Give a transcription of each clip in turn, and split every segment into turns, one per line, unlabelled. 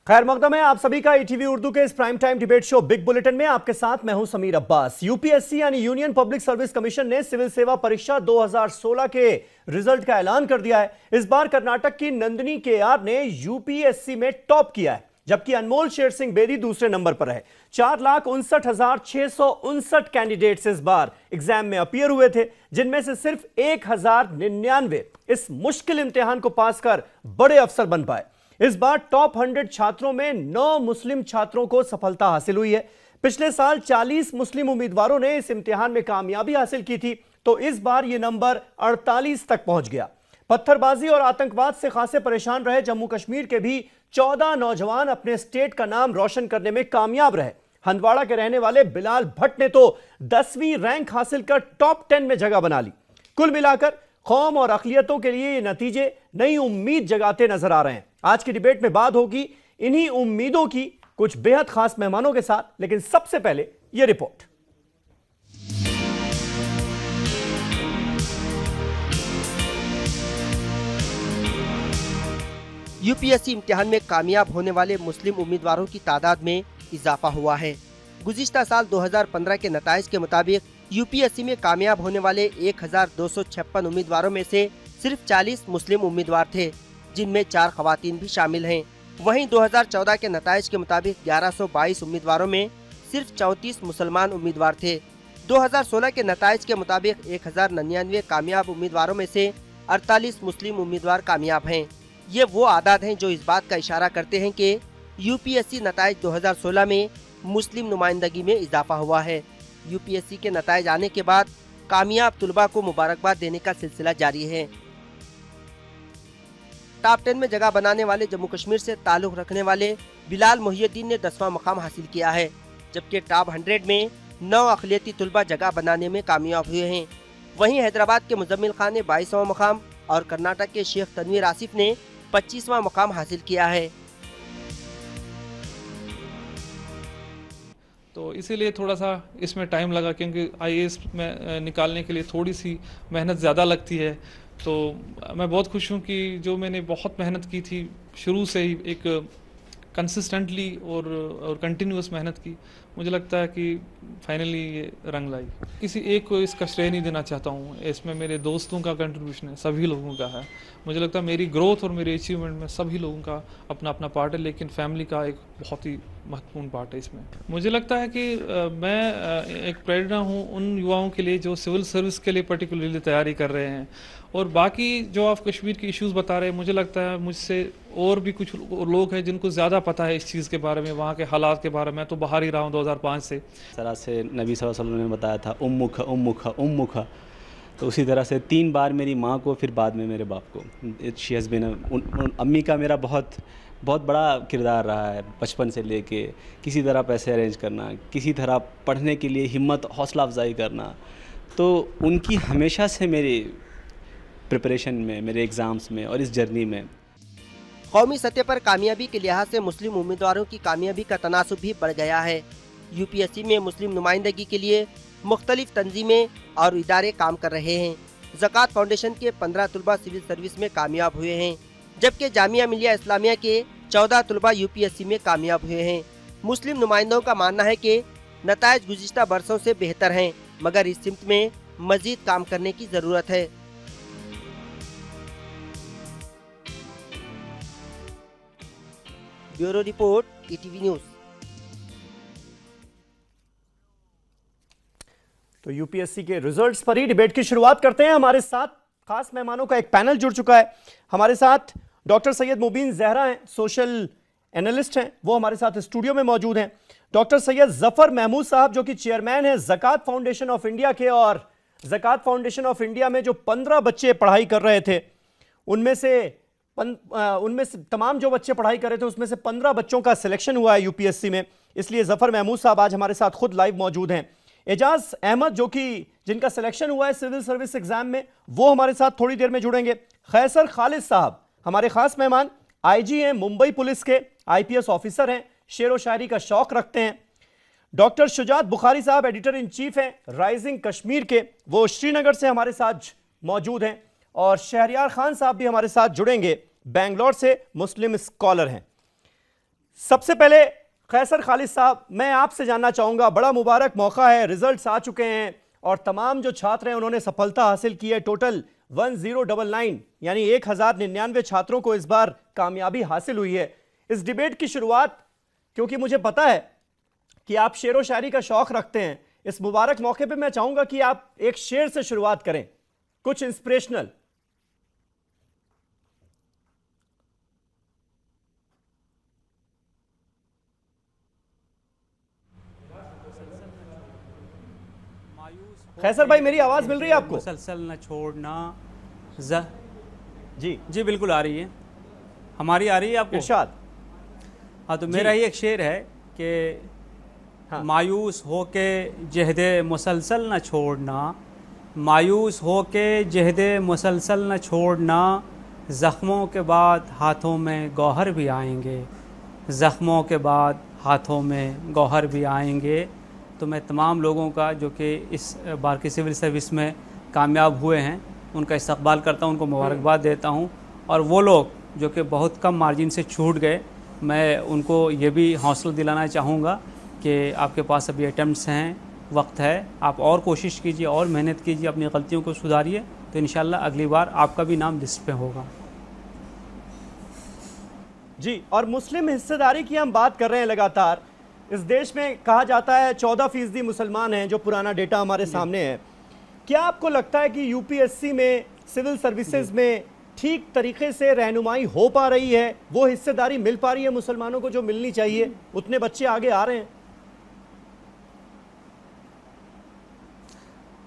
खैर मकदम है आप सभी का ईटीवी उर्दू के इस prime time debate show big bulletin में आपके साथ मैं हूं समीर अब्बास। यूपीएससी यानी यूनियन पब्लिक सर्विस कमीशन ने सिविल सेवा परीक्षा 2016 के रिजल्ट का ऐलान कर दिया है। इस बार कर्नाटक की नंदिनी केआर ने यूपीएससी में टॉप किया है, जबकि अनमोल शेर सिंह बेदी दूसरे नंबर पर है। 4,59,659 कैंडिडेट्स इस बार एग्जाम में अपीयर हुए थे, जिनमें से सिर्फ 1,099 इस मुश्किल इम्तिहान को पास कर बड़े अफसर बन पाए। इस बार टॉप 100 छात्रों में 9 मुस्लिम छात्रों को सफलता हासिल हुई है। पिछले साल 40 मुस्लिम उम्मीदवारों ने इस इम्तिहान में कामयाबी हासिल की थी, तो इस बार यह नंबर 48 तक पहुंच गया। पत्थरबाजी और आतंकवाद से खासे परेशान रहे जम्मू कश्मीर के भी 14 नौजवान अपने स्टेट का नाम रोशन करने में कामयाब रहे। हंदवाड़ा के रहने वाले बिलाल भट्ट ने तो 10वीं रैंक हासिल कर टॉप 10 में जगह बना ली। कुल मिलाकर कौम और अक़लियतों के लिए ये नतीजे नई उम्मीद जगाते नजर आ रहे हैं। आज की डिबेट में बात होगी इन्हीं उम्मीदों की कुछ बेहद खास मेहमानों के साथ, लेकिन सबसे पहले यह रिपोर्ट।
यूपीएससी इम्तिहान में कामयाब होने वाले मुस्लिम उम्मीदवारों की तादाद में इजाफा हुआ है। गुज़िश्ता साल 2015 के नताइज के मुताबिक यूपीएससी में कामयाब होने वाले 1,256 उम्मीदवारों में से सिर्फ 40 मुस्लिम उम्मीदवार थे, जिनमें 4 खवातीन भी शामिल हैं। वहीं 2014 के नताइज के मुताबिक 1122 उम्मीदवारों में सिर्फ 34 मुसलमान उम्मीदवार थे। 2016 के नताइज के मुताबिक 1,099 कामयाब उम्मीदवारों में से 48 मुस्लिम उम्मीदवार कामयाब हैं। ये वो आदाद हैं जो इस बात का इशारा करते हैं कि यूपीएससी नताइज 2016 में मुस्लिम नुमाइंदगी में इजाफा हुआ है। यूपीएससी के नताइज आने के बाद कामयाब तुलबा को मुबारकबाद देने का सिलसिला जारी है। टॉप 10 में जगह बनाने वाले जम्मू कश्मीर से ताल्लुक रखने वाले बिलाल मोहिउद्दीन ने 10वां मकाम हासिल किया है, जबकि टॉप 100 में 9 अक़लियती तुलबा जगह बनाने में कामयाब हुए हैं। वहीं हैदराबाद के मुजम्मिल खान ने 22वां मकाम और कर्नाटक के शेख तनवीर आसिफ ने 25वां मकाम हासिल किया है।
तो इसीलिए थोड़ा सा इसमें टाइम लगा, क्योंकि आईएएस में निकालने के लिए थोड़ी सी मेहनत ज़्यादा लगती है। तो मैं बहुत खुश हूँ कि जो मैंने बहुत मेहनत की थी शुरू से ही, एक कंसिस्टेंटली और कंटिन्यूअस मेहनत की, मुझे लगता है कि फाइनली ये रंग लाई। किसी एक को इसका श्रेय नहीं देना चाहता हूँ, इसमें मेरे दोस्तों का कंट्रीब्यूशन है, सभी लोगों का है। मुझे लगता है मेरी ग्रोथ और मेरे अचीवमेंट में सभी लोगों का अपना अपना पार्ट है, लेकिन फैमिली का एक बहुत ही महत्वपूर्ण पार्ट है इसमें। मुझे लगता है कि मैं एक प्रेरणा हूँ उन युवाओं के लिए जो सिविल सर्विस के लिए पर्टिकुलरली तैयारी कर रहे हैं। और बाकी जो आप कश्मीर के इश्यूज़ बता रहे हैं, मुझे लगता है मुझसे और भी कुछ लोग हैं जिनको ज़्यादा पता है इस चीज़ के बारे में, वहाँ के हालात के बारे में। तो बाहर ही रहा हूँ 2005 से।
तरह से नबी सल्लल्लाहु अलैहि वसल्लम ने बताया था उम्मुख उम्मुख उम्मुख, तो उसी तरह से 3 बार मेरी माँ को, फिर बाद में मेरे बाप को। शी हैज़ बीन अम्मी का मेरा बहुत बड़ा किरदार रहा है बचपन से लेके। किसी तरह पैसे अरेंज करना, किसी तरह पढ़ने के लिए हिम्मत हौसला अफजाई करना, तो उनकी हमेशा से मेरी प्रिपरेशन में, मेरे एग्ज़ाम्स में और इस जर्नी में।
कौमी सतह पर कामयाबी के लिहाज से मुस्लिम उम्मीदवारों की कामयाबी का तनासुब भी बढ़ गया है। यूपीएससी में मुस्लिम नुमाइंदगी के लिए मुख्तलिफ तंजीमें और इदारे काम कर रहे हैं। ज़कात फाउंडेशन के 15 तुलबा सिविल सर्विस में कामयाब हुए हैं, जबकि जामिया मिलिया इस्लामिया के 14 तुलबा यूपीएससी में कामयाब हुए हैं। मुस्लिम नुमाइंदों का मानना है कि नताइज गुज़िश्ता बरसों से बेहतर हैं, मगर इस सिमत में मजीद काम करने की ज़रूरत है। Bureau report, ETV news.
तो यूपीएससी के रिजल्ट्स पर ही डिबेट की शुरुआत करते हैं। हमारे साथ खास मेहमानों का एक पैनल जुड़ चुका है। हमारे साथ डॉक्टर सैयद मुबीन जहरा हैं, सोशल एनालिस्ट हैं, वो हमारे साथ स्टूडियो में मौजूद हैं। डॉक्टर सैयद जफर महमूद साहब, जो कि चेयरमैन हैं ज़कात फाउंडेशन ऑफ इंडिया के, और ज़कात फाउंडेशन ऑफ इंडिया में जो 15 बच्चे पढ़ाई कर रहे थे, उनमें से तमाम जो बच्चे पढ़ाई कर रहे थे उसमें से 15 बच्चों का सिलेक्शन हुआ है यूपीएससी में। इसलिए जफर महमूद साहब आज हमारे साथ खुद लाइव मौजूद हैं। एजाज अहमद, जो कि जिनका सिलेक्शन हुआ है सिविल सर्विस एग्जाम में, वो हमारे साथ थोड़ी देर में जुड़ेंगे। खैसर खालिद साहब हमारे खास मेहमान, आईजी हैं, मुंबई पुलिस के आईपीएस ऑफिसर हैं, शेर व शायरी का शौक रखते हैं। डॉक्टर शुजात बुखारी साहब एडिटर इन चीफ हैं राइजिंग कश्मीर के, वो श्रीनगर से हमारे साथ मौजूद हैं। और शहरियार खान साहब भी हमारे साथ जुड़ेंगे, बेंगलोर से मुस्लिम स्कॉलर हैं। सबसे पहले कैसर खालिद साहब, मैं आपसे जानना चाहूंगा, बड़ा मुबारक मौका है, रिजल्ट्स आ चुके हैं और तमाम जो छात्र हैं उन्होंने सफलता हासिल की है। टोटल 1099 यानी 1099 छात्रों को इस बार कामयाबी हासिल हुई है। इस डिबेट की शुरुआत, क्योंकि मुझे पता है कि आप शेर व शायरी का शौक रखते हैं, इस मुबारक मौके पे मैं चाहूंगा कि आप एक शेर से शुरुआत करें, कुछ इंस्पिरेशनल। कैसर भाई, मेरी आवाज मिल रही है आपको?
मुसलसल न छोड़ना
जी
जी बिल्कुल आ रही है, हमारी आ रही है आपको?
इरशाद।
हाँ, तो मेरा ही एक शेर है कि
हाँ।
मायूस हो के जहदे मुसलसल न छोड़ना, मायूस हो के जहदे मुसलसल न छोड़ना, ज़ख्मों के बाद हाथों में गौहर भी आएंगे, ज़ख्मों के बाद हाथों में गौहर भी आएंगे। तो मैं तमाम लोगों का जो कि इस बार की सिविल सर्विस में कामयाब हुए हैं उनका इस्तकबाल करता हूं, उनको मुबारकबाद देता हूं। और वो लोग जो कि बहुत कम मार्जिन से छूट गए, मैं उनको ये भी हौसला दिलाना चाहूँगा कि आपके पास अभी अटैम्प्ट्स हैं, वक्त है, आप और कोशिश कीजिए और मेहनत कीजिए, अपनी गलतियों को सुधारिए, तो इंशाल्लाह अगली बार आपका भी नाम लिस्ट पे होगा।
जी, और मुस्लिम हिस्सेदारी की हम बात कर रहे हैं लगातार। इस देश में कहा जाता है 14% मुसलमान हैं, जो पुराना डेटा हमारे सामने है। क्या आपको लगता है कि यूपीएससी में, सिविल सर्विसेज में ठीक तरीके से रहनुमाई हो पा रही है, वो हिस्सेदारी मिल पा रही है मुसलमानों को जो मिलनी चाहिए, उतने बच्चे आगे आ रहे हैं?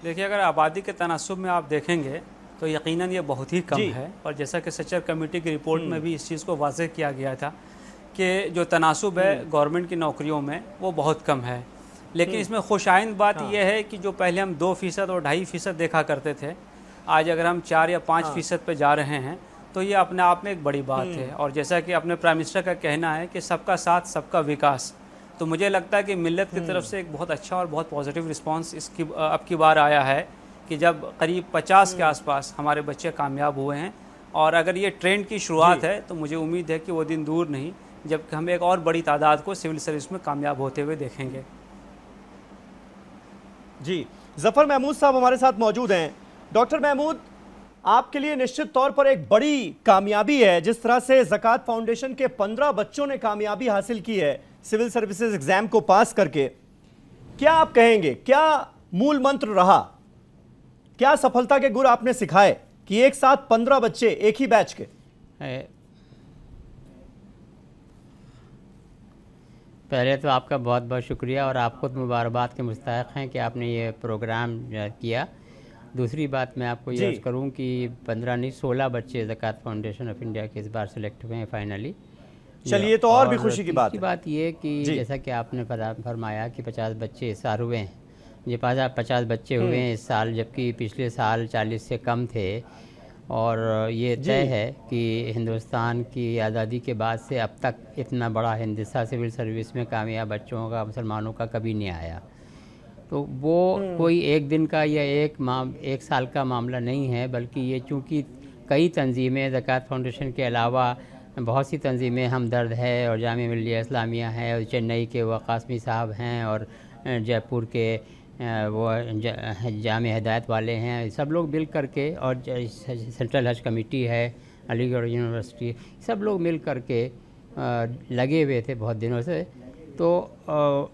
देखिए, अगर आबादी के तनासुब में आप देखेंगे तो यकीनन ये बहुत ही कम है, और जैसा कि सचर कमेटी की रिपोर्ट में भी इस चीज़ को वाज़ेह किया गया था कि जो तनासुब है गवर्नमेंट की नौकरियों में वो बहुत कम है। लेकिन इसमें खुशाइंद बात यह है कि जो पहले हम 2% और 2.5% देखा करते थे, आज अगर हम 4 या 5% पे जा रहे हैं तो ये अपने आप में एक बड़ी बात है। और जैसा कि अपने प्राइम मिनिस्टर का कहना है कि सबका साथ सबका विकास, तो मुझे लगता है कि मिल्लत की तरफ से एक बहुत अच्छा और बहुत पॉजिटिव रिस्पांस इसकी अब की बार आया है कि जब करीब 50 के आसपास हमारे बच्चे कामयाब हुए हैं। और अगर ये ट्रेंड की शुरुआत है तो मुझे उम्मीद है कि वो दिन दूर नहीं जब हम एक और बड़ी तादाद को सिविल सर्विस में कामयाब होते हुए देखेंगे।
जी, जफर महमूद साहब हमारे साथ मौजूद हैं। डॉक्टर महमूद, आपके लिए निश्चित तौर पर एक बड़ी कामयाबी है जिस तरह से ज़कात फाउंडेशन के 15 बच्चों ने कामयाबी हासिल की है सिविल सर्विसेज एग्जाम को पास करके। क्या आप कहेंगे, क्या मूल मंत्र रहा, क्या सफलता के गुर आपने सिखाए कि एक साथ 15 बच्चे एक ही बैच के?
पहले तो आपका बहुत बहुत शुक्रिया, और आप खुद मुबारकबाद के मुस्तहिक़ हैं कि आपने ये प्रोग्राम किया। दूसरी बात मैं आपको ये करूं कि 15 नहीं 16 बच्चे ज़कात फाउंडेशन ऑफ इंडिया के इस बार सेलेक्ट हुए हैं फाइनली।
चलिए, तो और भी खुशी की बात है।
बात ये कि जैसा कि आपने फरमाया कि 50 बच्चे इस साल हुए हैं, ये 50 बच्चे हुए हैं इस साल, जबकि पिछले साल 40 से कम थे। और ये तय है कि हिंदुस्तान की आज़ादी के बाद से अब तक इतना बड़ा हिस्सा सिविल सर्विस में कामयाब बच्चों का, मुसलमानों का कभी नहीं आया। तो वो कोई एक दिन का या एक साल का मामला नहीं है, बल्कि ये चूँकि कई तंजीमें, ज़कात फाउंडेशन के अलावा बहुत सी तंजीमें, हमदर्द है और जामिया मिल्लिया इस्लामिया है, और चेन्नई के वो कासमी साहब हैं, और जयपुर के वो जामिया हिदायत वाले हैं, सब लोग मिल करके, और सेंट्रल हज कमेटी है, अलीगढ़ यूनिवर्सिटी, सब लोग मिल करके लगे हुए थे बहुत दिनों से। तो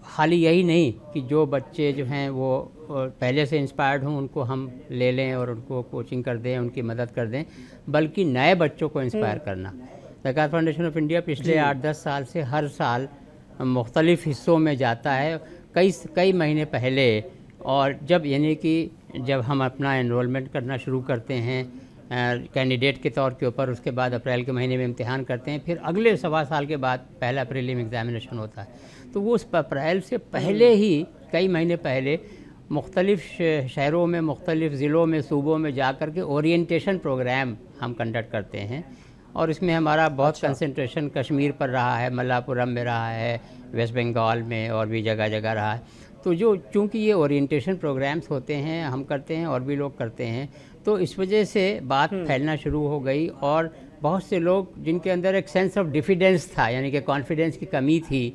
खाली यही नहीं कि जो बच्चे जो हैं वो पहले से इंस्पायर्ड हों उनको हम ले लें और उनको कोचिंग कर दें, उनकी मदद कर दें, बल्कि नए बच्चों को इंस्पायर करना। ज़कात फाउंडेशन ऑफ इंडिया पिछले 8-10 साल से हर साल मुख्तलिफ़ हिस्सों में जाता है, कई महीने पहले। और जब यानी कि जब हम अपना एनरोलमेंट करना शुरू करते हैं कैंडिडेट के तौर के ऊपर, उसके बाद अप्रैल के महीने में इम्तिहान करते हैं, फिर अगले 1.25 साल के बाद पहला प्रीलिम एग्जामिनेशन होता है। तो वो उस अप्रैल से पहले ही, कई महीने पहले, मुख्तलिफ़ शहरों में, मुख्तलिफ़ ज़िलों में, सूबों में जा कर के ओरिएंटेशन प्रोग्राम हम कंडक्ट करते हैं। और इसमें हमारा बहुत कंसंट्रेशन कश्मीर पर रहा है, मल्लापुरम में रहा है, वेस्ट बंगाल में, और भी जगह जगह रहा है। तो जो चूँकि ये ओरिएंटेशन प्रोग्राम्स होते हैं, हम करते हैं और भी लोग करते हैं, तो इस वजह से बात फैलना शुरू हो गई। और बहुत से लोग जिनके अंदर एक सेंस ऑफ डिफिडेंस था, यानी कि कॉन्फिडेंस की कमी थी।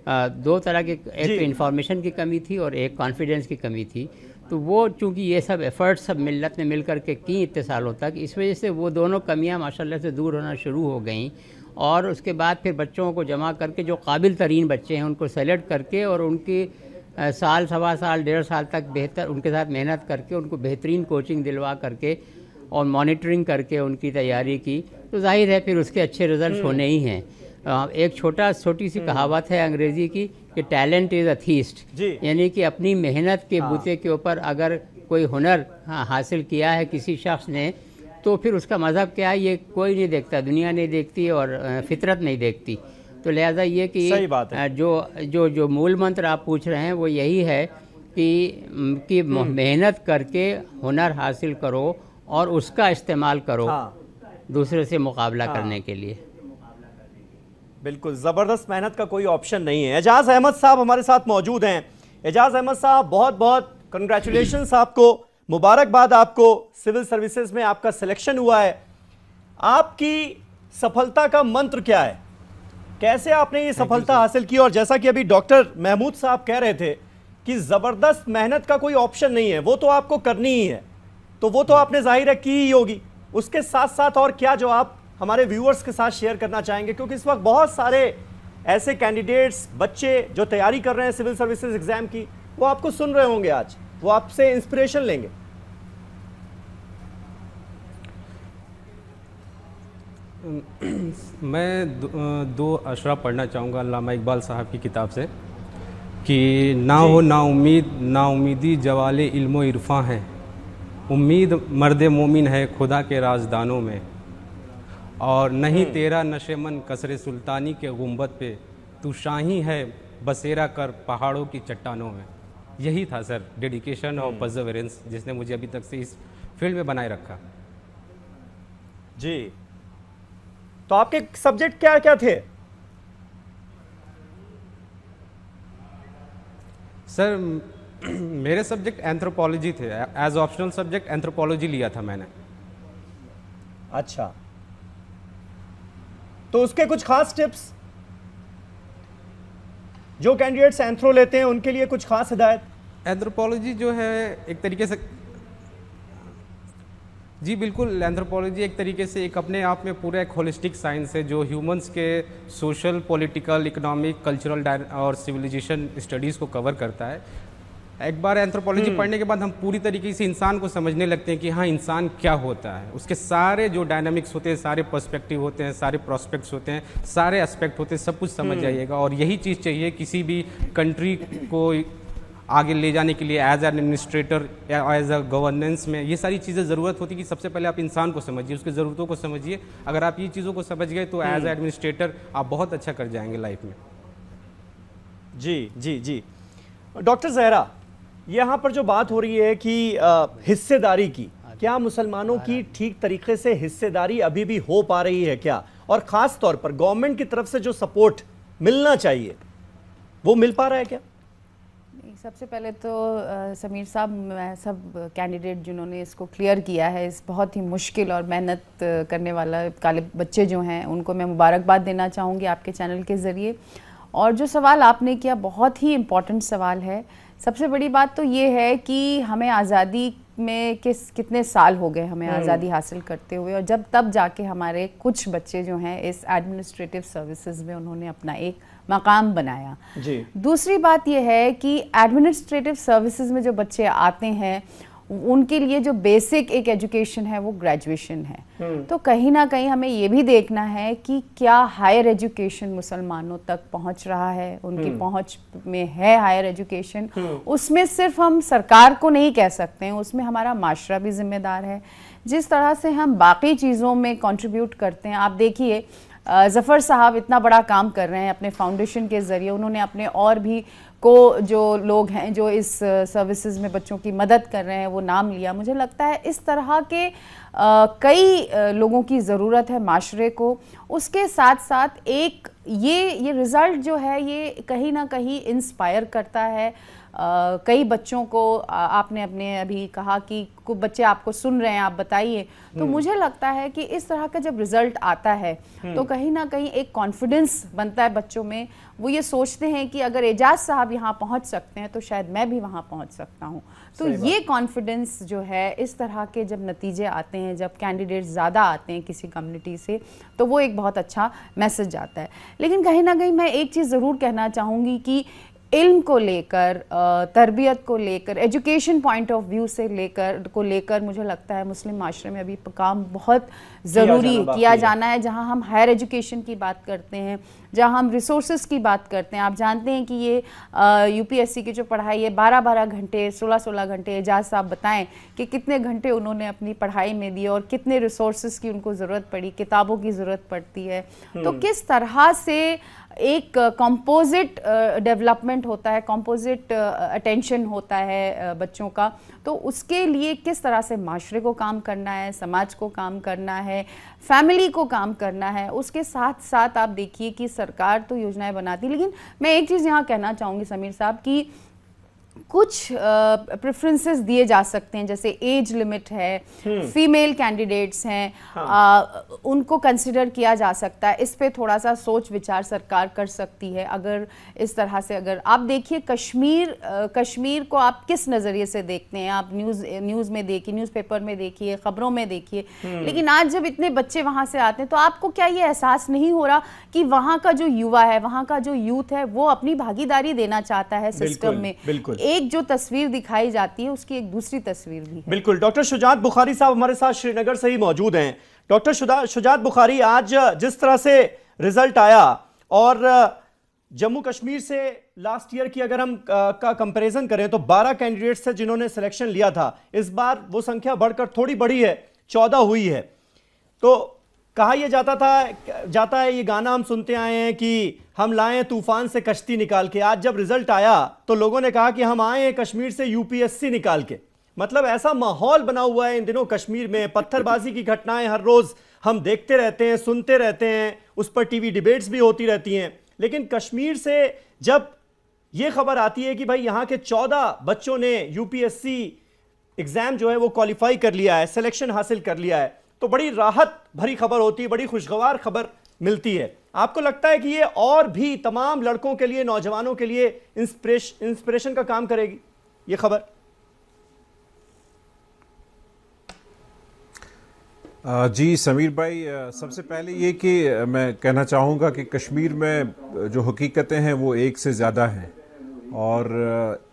दो तरह के, एक इंफॉर्मेशन की कमी थी और एक कॉन्फिडेंस की कमी थी। तो वो चूँकि ये सब एफ़र्ट्स सब मिल्लत ने मिल कर के की इतने सालों तक, इस वजह से वो दोनों कमियां माशाल्लाह से दूर होना शुरू हो गई। और उसके बाद फिर बच्चों को जमा करके, जो काबिल तरीन बच्चे हैं उनको सेलेक्ट करके और उनकी साल, सवा साल, 1.5 साल तक बेहतर उनके साथ मेहनत करके उनको बेहतरीन कोचिंग दिलवा करके और मॉनिटरिंग करके उनकी तैयारी की, तो जाहिर है फिर उसके अच्छे रिज़ल्ट होने ही हैं। एक छोटी सी कहावत है अंग्रेज़ी की कि टैलेंट इज़ अ थीस्ट, यानी कि अपनी मेहनत के बूते के ऊपर अगर कोई हुनर हासिल किया है किसी शख्स ने, तो फिर उसका मज़हब क्या है ये कोई नहीं देखता, दुनिया नहीं देखती और फितरत नहीं देखती। तो लिहाजा ये कि जो मूल मंत्र आप पूछ रहे हैं वो यही है कि मेहनत करके हुनर हासिल करो और उसका इस्तेमाल करो दूसरे से मुकाबला करने के लिए।
बिल्कुल, ज़बरदस्त मेहनत का कोई ऑप्शन नहीं है। एजाज़ अहमद साहब हमारे साथ मौजूद हैं। एजाज़ अहमद साहब, बहुत बहुत कंग्रेचुलेशंस आपको, मुबारकबाद आपको, सिविल सर्विसेज में आपका सिलेक्शन हुआ है। आपकी सफलता का मंत्र क्या है, कैसे आपने ये सफलता हासिल की? और जैसा कि अभी डॉक्टर महमूद साहब कह रहे थे कि ज़बरदस्त मेहनत का कोई ऑप्शन नहीं है, वो तो आपको करनी ही है, तो वो तो आपने जाहिर की ही होगी। उसके साथ साथ और क्या जो आप हमारे व्यूअर्स के साथ शेयर करना चाहेंगे, क्योंकि इस वक्त बहुत सारे ऐसे कैंडिडेट्स, बच्चे जो तैयारी कर रहे हैं सिविल सर्विसेज एग्जाम की, वो आपको सुन रहे होंगे, आज वो आपसे इंस्पिरेशन लेंगे।
मैं दो अशरा पढ़ना चाहूँगा अल्लामा इकबाल साहब की किताब से कि ना हो ना उम्मीद, ना उम्मीदी जवाले इल्मो इरफां है, उम्मीद मर्द मोमिन है खुदा के राजदानों में, और नहीं तेरा नशेमन कसरे सुल्तानी के गुंबद पे, तू शाही है बसेरा कर पहाड़ों की चट्टानों में। यही था सर डेडिकेशन और परसेवरेंस जिसने मुझे अभी तक से इस फील्ड में बनाए रखा।
जी, तो आपके सब्जेक्ट क्या क्या थे?
सर मेरे सब्जेक्ट एंथ्रोपोलॉजी थे, एज ऑप्शनल सब्जेक्ट एंथ्रोपोलॉजी लिया था मैंने।
अच्छा, तो उसके कुछ खास टिप्स जो कैंडिडेट्स एंथ्रो लेते हैं उनके लिए, कुछ खास हिदायत?
एंथ्रोपोलॉजी जो है एक तरीके से, जी बिल्कुल, एंथ्रोपोलॉजी एक तरीके से एक अपने आप में पूरा एक होलिस्टिक साइंस है जो ह्यूमंस के सोशल, पॉलिटिकल, इकोनॉमिक, कल्चरल और सिविलाइजेशन स्टडीज़ को कवर करता है। एक बार एंथ्रोपोलॉजी पढ़ने के बाद हम पूरी तरीके से इंसान को समझने लगते हैं कि हाँ इंसान क्या होता है, उसके सारे जो डायनामिक्स होते हैं, सारे पर्सपेक्टिव होते हैं, सारे प्रोस्पेक्ट्स होते हैं, सारे एस्पेक्ट होते हैं, सब कुछ समझ जाइएगा। और यही चीज़ चाहिए किसी भी कंट्री को आगे ले जाने के लिए, एज एडमिनिस्ट्रेटर या एज अ गवर्नेंस में ये सारी चीज़ें ज़रूरत होती है कि सबसे पहले आप इंसान को समझिए, उसकी ज़रूरतों को समझिए। अगर आप ये चीज़ों को समझ गए तो एज एडमिनिस्ट्रेटर आप बहुत अच्छा कर जाएंगे लाइफ में।
जी जी जी। डॉक्टर जहरा, यहाँ पर जो बात हो रही है कि हिस्सेदारी की, क्या मुसलमानों की ठीक तरीके से हिस्सेदारी अभी भी हो पा रही है क्या? और ख़ास तौर पर गवर्नमेंट की तरफ से जो सपोर्ट मिलना चाहिए वो मिल पा रहा है क्या?
सबसे पहले तो समीर साहब, सब कैंडिडेट जिन्होंने इसको क्लियर किया है, इस बहुत ही मुश्किल और मेहनत करने वाला काले बच्चे जो हैं, उनको मैं मुबारकबाद देना चाहूँगी आपके चैनल के ज़रिए। और जो सवाल आपने किया बहुत ही इम्पॉर्टेंट सवाल है। सबसे बड़ी बात तो ये है कि हमें आज़ादी में कितने साल हो गए हमें आज़ादी हासिल करते हुए, और जब तब जाके हमारे कुछ बच्चे जो हैं इस एडमिनिस्ट्रेटिव सर्विसेज में उन्होंने अपना एक मकाम बनाया। जी। दूसरी बात यह है कि एडमिनिस्ट्रेटिव सर्विसेज में जो बच्चे आते हैं उनके लिए जो बेसिक एक एजुकेशन है वो ग्रेजुएशन है। तो कहीं ना कहीं हमें ये भी देखना है कि क्या हायर एजुकेशन मुसलमानों तक पहुंच रहा है, उनकी पहुंच में है हायर एजुकेशन। उसमें सिर्फ हम सरकार को नहीं कह सकते हैं, उसमें हमारा माशरा भी जिम्मेदार है। जिस तरह से हम बाकी चीज़ों में कंट्रीब्यूट करते हैं, आप देखिए ज़फ़र साहब इतना बड़ा काम कर रहे हैं अपने फाउंडेशन के ज़रिए, उन्होंने अपने और भी को जो लोग हैं जो इस सर्विसेज में बच्चों की मदद कर रहे हैं वो नाम लिया। मुझे लगता है इस तरह के कई लोगों की ज़रूरत है माशरे को। उसके साथ साथ एक ये रिज़ल्ट जो है ये कहीं ना कहीं इंस्पायर करता है कई बच्चों को आपने अपने अभी कहा कि कुछ बच्चे आपको सुन रहे हैं, आप बताइए। तो मुझे लगता है कि इस तरह का जब रिजल्ट आता है तो कहीं ना कहीं एक कॉन्फिडेंस बनता है बच्चों में। वो ये सोचते हैं कि अगर एजाज साहब यहाँ पहुँच सकते हैं तो शायद मैं भी वहाँ पहुँच सकता हूँ। तो ये कॉन्फिडेंस जो है, इस तरह के जब नतीजे आते हैं, जब कैंडिडेट्स ज़्यादा आते हैं किसी कम्युनिटी से, तो वो एक बहुत अच्छा मैसेज आता है। लेकिन कहीं ना कहीं मैं एक चीज़ ज़रूर कहना चाहूँगी कि इल्म को लेकर, तरबियत को लेकर, एजुकेशन पॉइंट ऑफ व्यू से लेकर मुझे लगता है मुस्लिम माशरे में अभी काम बहुत ज़रूरी किया जाना है। जहां हम हायर एजुकेशन की बात करते हैं, जहां हम रिसोर्सेज की बात करते हैं, आप जानते हैं कि ये यूपीएससी की जो पढ़ाई है 12-12 घंटे, 16-16 घंटे, एजाज साहब बताएं कि कितने घंटे उन्होंने अपनी पढ़ाई में दिए और कितने रिसोर्सेज की उनको ज़रूरत पड़ी, किताबों की ज़रूरत पड़ती है। तो किस तरह से एक कंपोजिट डेवलपमेंट होता है, कंपोजिट अटेंशन होता है बच्चों का, तो उसके लिए किस तरह से माशरे को काम करना है, समाज को काम करना है, फैमिली को काम करना है। उसके साथ साथ आप देखिए कि सरकार तो योजनाएं बनाती है, लेकिन मैं एक चीज़ यहाँ कहना चाहूँगी समीर साहब कि कुछ प्रेफरेंसेस दिए जा सकते हैं, जैसे एज लिमिट है, फीमेल कैंडिडेट्स हैं, उनको कंसिडर किया जा सकता है। इस पे थोड़ा सा सोच विचार सरकार कर सकती है। अगर इस तरह से, अगर आप देखिए कश्मीर को आप किस नज़रिए से देखते हैं, आप न्यूज़ में देखिए, न्यूज़पेपर में देखिए, खबरों में देखिए, लेकिन आज जब इतने बच्चे वहाँ से आते हैं तो आपको क्या ये एहसास नहीं हो रहा कि वहाँ का जो युवा है, वहाँ का जो यूथ है, वो अपनी भागीदारी देना चाहता है सिस्टम में।
बिल्कुल।
एक जो तस्वीर दिखाई जाती है उसकी एक दूसरी तस्वीर भी है।
बिल्कुल। डॉक्टर शुजात बुखारी साहब हमारे साथ श्रीनगर से ही मौजूद हैं। डॉक्टर शुजात बुखारी, आज जिस तरह से रिजल्ट आया और जम्मू कश्मीर से लास्ट ईयर की अगर हम का कंपैरिजन करें तो 12 कैंडिडेट्स थे जिन्होंने सिलेक्शन लिया था। इस बार वो संख्या बढ़कर थोड़ी बढ़ी है, 14 हुई है। तो कहा यह जाता है ये गाना हम सुनते आए हैं कि हम लाए तूफान से कश्ती निकाल के। आज जब रिजल्ट आया तो लोगों ने कहा कि हम आए हैं कश्मीर से यूपीएससी निकाल के। मतलब ऐसा माहौल बना हुआ है इन दिनों कश्मीर में, पत्थरबाजी की घटनाएं हर रोज हम देखते रहते हैं, सुनते रहते हैं, उस पर टीवी डिबेट्स भी होती रहती हैं। लेकिन कश्मीर से जब यह खबर आती है कि भाई यहाँ के 14 बच्चों ने यूपीएससी एग्जाम जो है वो क्वालिफाई कर लिया है, सिलेक्शन हासिल कर लिया है, तो बड़ी राहत भरी खबर होती है, बड़ी खुशगवार खबर मिलती है। आपको लगता है कि ये और भी तमाम लड़कों के लिए, नौजवानों के लिए इंस्पिरेशन का काम करेगी ये खबर?
जी समीर भाई, सबसे पहले ये कि मैं कहना चाहूँगा कि कश्मीर में जो हकीकतें हैं वो एक से ज़्यादा हैं, और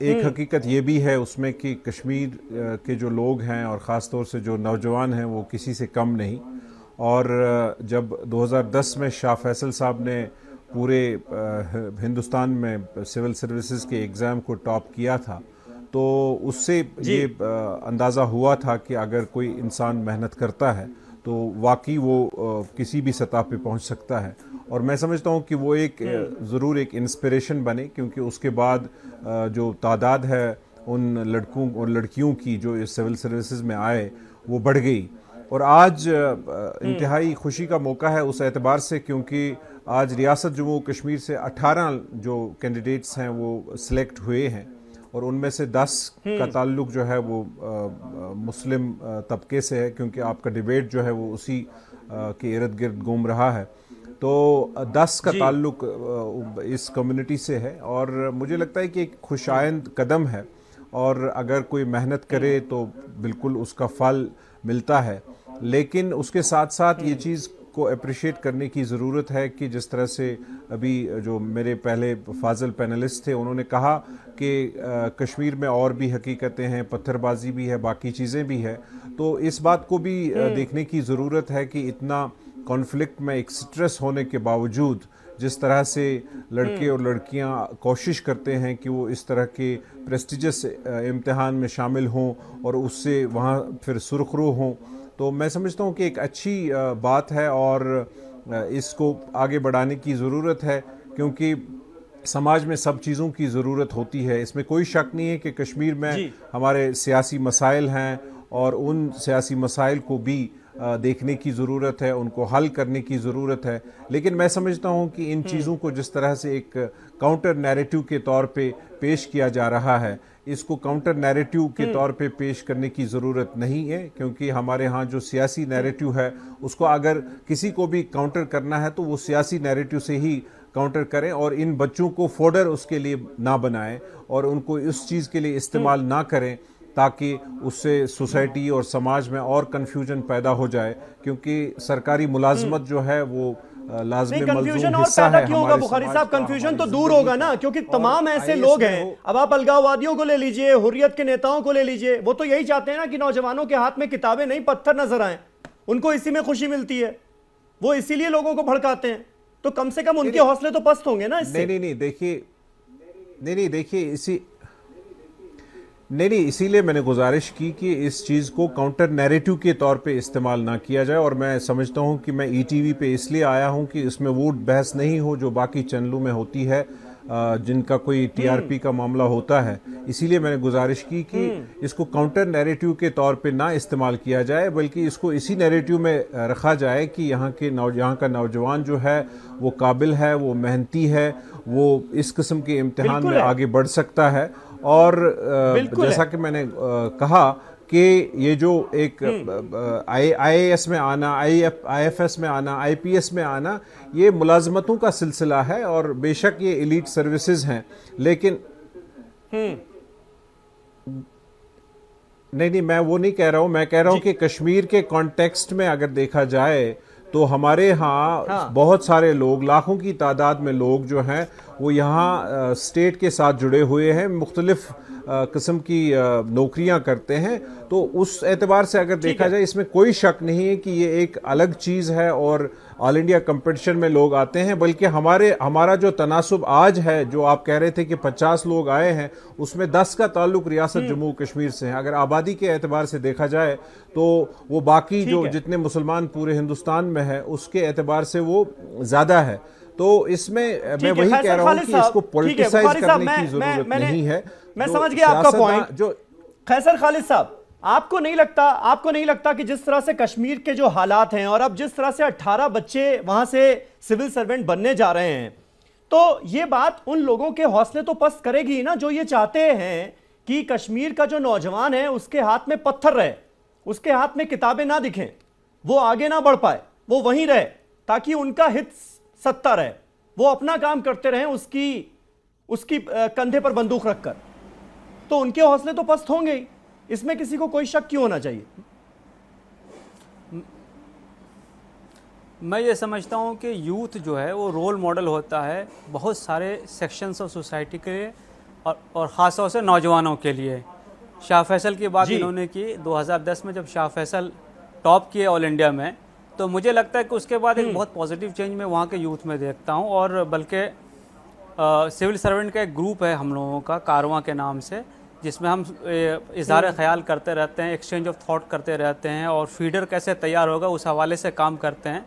एक हकीकत ये भी है उसमें कि कश्मीर के जो लोग हैं और ख़ास तौर से जो नौजवान हैं वो किसी से कम नहीं। और जब 2010 में शाह फैसल साहब ने पूरे हिंदुस्तान में सिविल सर्विसेज के एग्ज़ाम को टॉप किया था, तो उससे ये अंदाज़ा हुआ था कि अगर कोई इंसान मेहनत करता है तो वाकई वो किसी भी सतह पे पहुंच सकता है। और मैं समझता हूं कि वो एक ज़रूर एक इंस्पिरेशन बने, क्योंकि उसके बाद जो तादाद है उन लड़कों और लड़कियों की जो इस सिविल सर्विसेज में आए वो बढ़ गई। और आज इंतहाई खुशी का मौका है उस एतबार से, क्योंकि आज रियासत जम्मू कश्मीर से 18 जो कैंडिडेट्स हैं वो सिलेक्ट हुए हैं, और उनमें से 10 का ताल्लुक जो है वो मुस्लिम तबके से है, क्योंकि आपका डिबेट जो है वो उसी के इर्द गिर्द घूम रहा है। तो 10 का ताल्लुक इस कम्युनिटी से है, और मुझे लगता है कि एक खुशाइंद कदम है, और अगर कोई मेहनत करे तो बिल्कुल उसका फल मिलता है। लेकिन उसके साथ साथ ये चीज़ को अप्रिशिएट करने की ज़रूरत है कि जिस तरह से अभी जो मेरे पहले फाजल पैनलिस्ट थे उन्होंने कहा कि कश्मीर में और भी हकीकतें हैं, पत्थरबाजी भी है, बाकी चीज़ें भी है। तो इस बात को भी देखने की ज़रूरत है कि इतना कॉन्फ्लिक्ट में एक स्ट्रेस होने के बावजूद जिस तरह से लड़के और लड़कियां कोशिश करते हैं कि वो इस तरह के प्रेस्टिजियस इम्तिहान में शामिल हों और उससे वहाँ फिर सुरखरू हों, तो मैं समझता हूँ कि एक अच्छी बात है और इसको आगे बढ़ाने की ज़रूरत है, क्योंकि समाज में सब चीज़ों की ज़रूरत होती है। इसमें कोई शक नहीं है कि कश्मीर में हमारे सियासी मसाइल हैं और उन सियासी मसाइल को भी देखने की ज़रूरत है, उनको हल करने की ज़रूरत है। लेकिन मैं समझता हूं कि इन चीज़ों को जिस तरह से एक काउंटर नैरेटिव के तौर पे पेश किया जा रहा है, इसको काउंटर नैरेटिव के तौर पे पेश करने की ज़रूरत नहीं है, क्योंकि हमारे यहाँ जो सियासी नैरेटिव है उसको अगर किसी को भी काउंटर करना है तो वो सियासी नैरेटिव से ही काउंटर करें और इन बच्चों को फोडर उसके लिए ना बनाएं और उनको इस चीज़ के लिए इस्तेमाल ना करें ताकि उससे सोसाइटी और समाज में और कन्फ्यूजन पैदा हो जाए, क्योंकि सरकारी मुलाजमत जो है वो लाज़मी
कंफ्यूजन और पैदा क्यों होगा बुखारी साहब? कंफ्यूजन तो दूर होगा ना, क्योंकि तमाम ऐसे लोग हैं। अब आप अलगाववादियों को ले लीजिए, हुर्रियत के नेताओं को ले लीजिए, वो तो यही चाहते हैं ना कि नौजवानों के हाथ में किताबें नहीं पत्थर नजर आए, उनको इसी में खुशी मिलती है, वो इसीलिए लोगों को भड़काते हैं। तो कम से कम उनके हौसले तो पस्त होंगे ना इससे।
नहीं, इसीलिए मैंने गुजारिश की कि इस चीज़ को काउंटर नैरेटिव के तौर पे इस्तेमाल ना किया जाए। और मैं समझता हूं कि मैं ईटीवी पे इसलिए आया हूं कि इसमें वो बहस नहीं हो जो बाकी चैनलों में होती है, जिनका कोई टीआरपी का मामला होता है। इसीलिए मैंने गुजारिश की कि इसको काउंटर नैरेटिव के तौर पे ना इस्तेमाल किया जाए, बल्कि इसको इसी नैरेटिव में रखा जाए कि यहाँ का नौजवान जो है वो काबिल है, वो मेहनती है, वो इस किस्म के इम्तिहान में आगे बढ़ सकता है। और जैसा कि मैंने कहा कि ये जो एक IAS में आना, IFS में आना, IPS में आना, ये मुलाजमतों का सिलसिला है और बेशक ये एलीट सर्विसेज हैं, लेकिन नहीं, मैं वो नहीं कह रहा हूं। मैं कह रहा हूं कि कश्मीर के कॉन्टेक्स्ट में अगर देखा जाए तो हमारे यहाँ बहुत सारे लोग, लाखों की तादाद में लोग जो हैं वो यहाँ स्टेट के साथ जुड़े हुए हैं, मुख्तलिफ किस्म की नौकरियां करते हैं। तो उस एतबार से अगर देखा जाए इसमें कोई शक नहीं है कि ये एक अलग चीज़ है और ऑल इंडिया कंपटीशन में लोग आते हैं। बल्कि हमारा जो तनासुब आज है, जो आप कह रहे थे कि 50 लोग आए हैं, उसमें 10 का ताल्लुक रियासत जम्मू कश्मीर से है। अगर आबादी के एतबार से देखा जाए तो वो बाकी जो जितने मुसलमान पूरे हिंदुस्तान में है उसके एतबार से वो ज़्यादा है। तो इसमें मैं वही कह रहा हूँ कि इसको पॉलिटिसाइज करने की जरूरत नहीं है।
मैं समझ गया आपका पॉइंट। जो खैसर खालिद साहब, आपको नहीं लगता कि जिस तरह से कश्मीर के जो हालात हैं और अब जिस तरह से 18 बच्चे वहां से सिविल सर्वेंट बनने जा रहे हैं, तो ये बात उन लोगों के हौसले तो पस्त करेगी ना, जो ये चाहते हैं कि कश्मीर का जो नौजवान है उसके हाथ में पत्थर रहे, उसके हाथ में किताबें ना दिखें, वो आगे ना बढ़ पाए, वो वहीं रहे ताकि उनका हित सत्ता रहे, वो अपना काम करते रहें उसकी कंधे पर बंदूक रखकर। तो उनके हौसले तो पस्त होंगे ही, इसमें किसी को कोई शक क्यों होना चाहिए?
मैं ये समझता हूँ कि यूथ जो है वो रोल मॉडल होता है बहुत सारे सेक्शंस ऑफ सोसाइटी के लिए और ख़ास तौर से नौजवानों के लिए। शाह फैसल की बात इन्होंने की 2010 में, जब शाह फैसल टॉप किए ऑल इंडिया में, तो मुझे लगता है कि उसके बाद एक बहुत पॉजिटिव चेंज मैं वहाँ के यूथ में देखता हूँ। और बल्कि सिविल सर्वेंट का एक ग्रुप है हम लोगों का, कारवां के नाम से, जिसमें हम इज़हार ख्याल करते रहते हैं, एक्सचेंज ऑफ थॉट करते रहते हैं और फीडर कैसे तैयार होगा उस हवाले से काम करते हैं।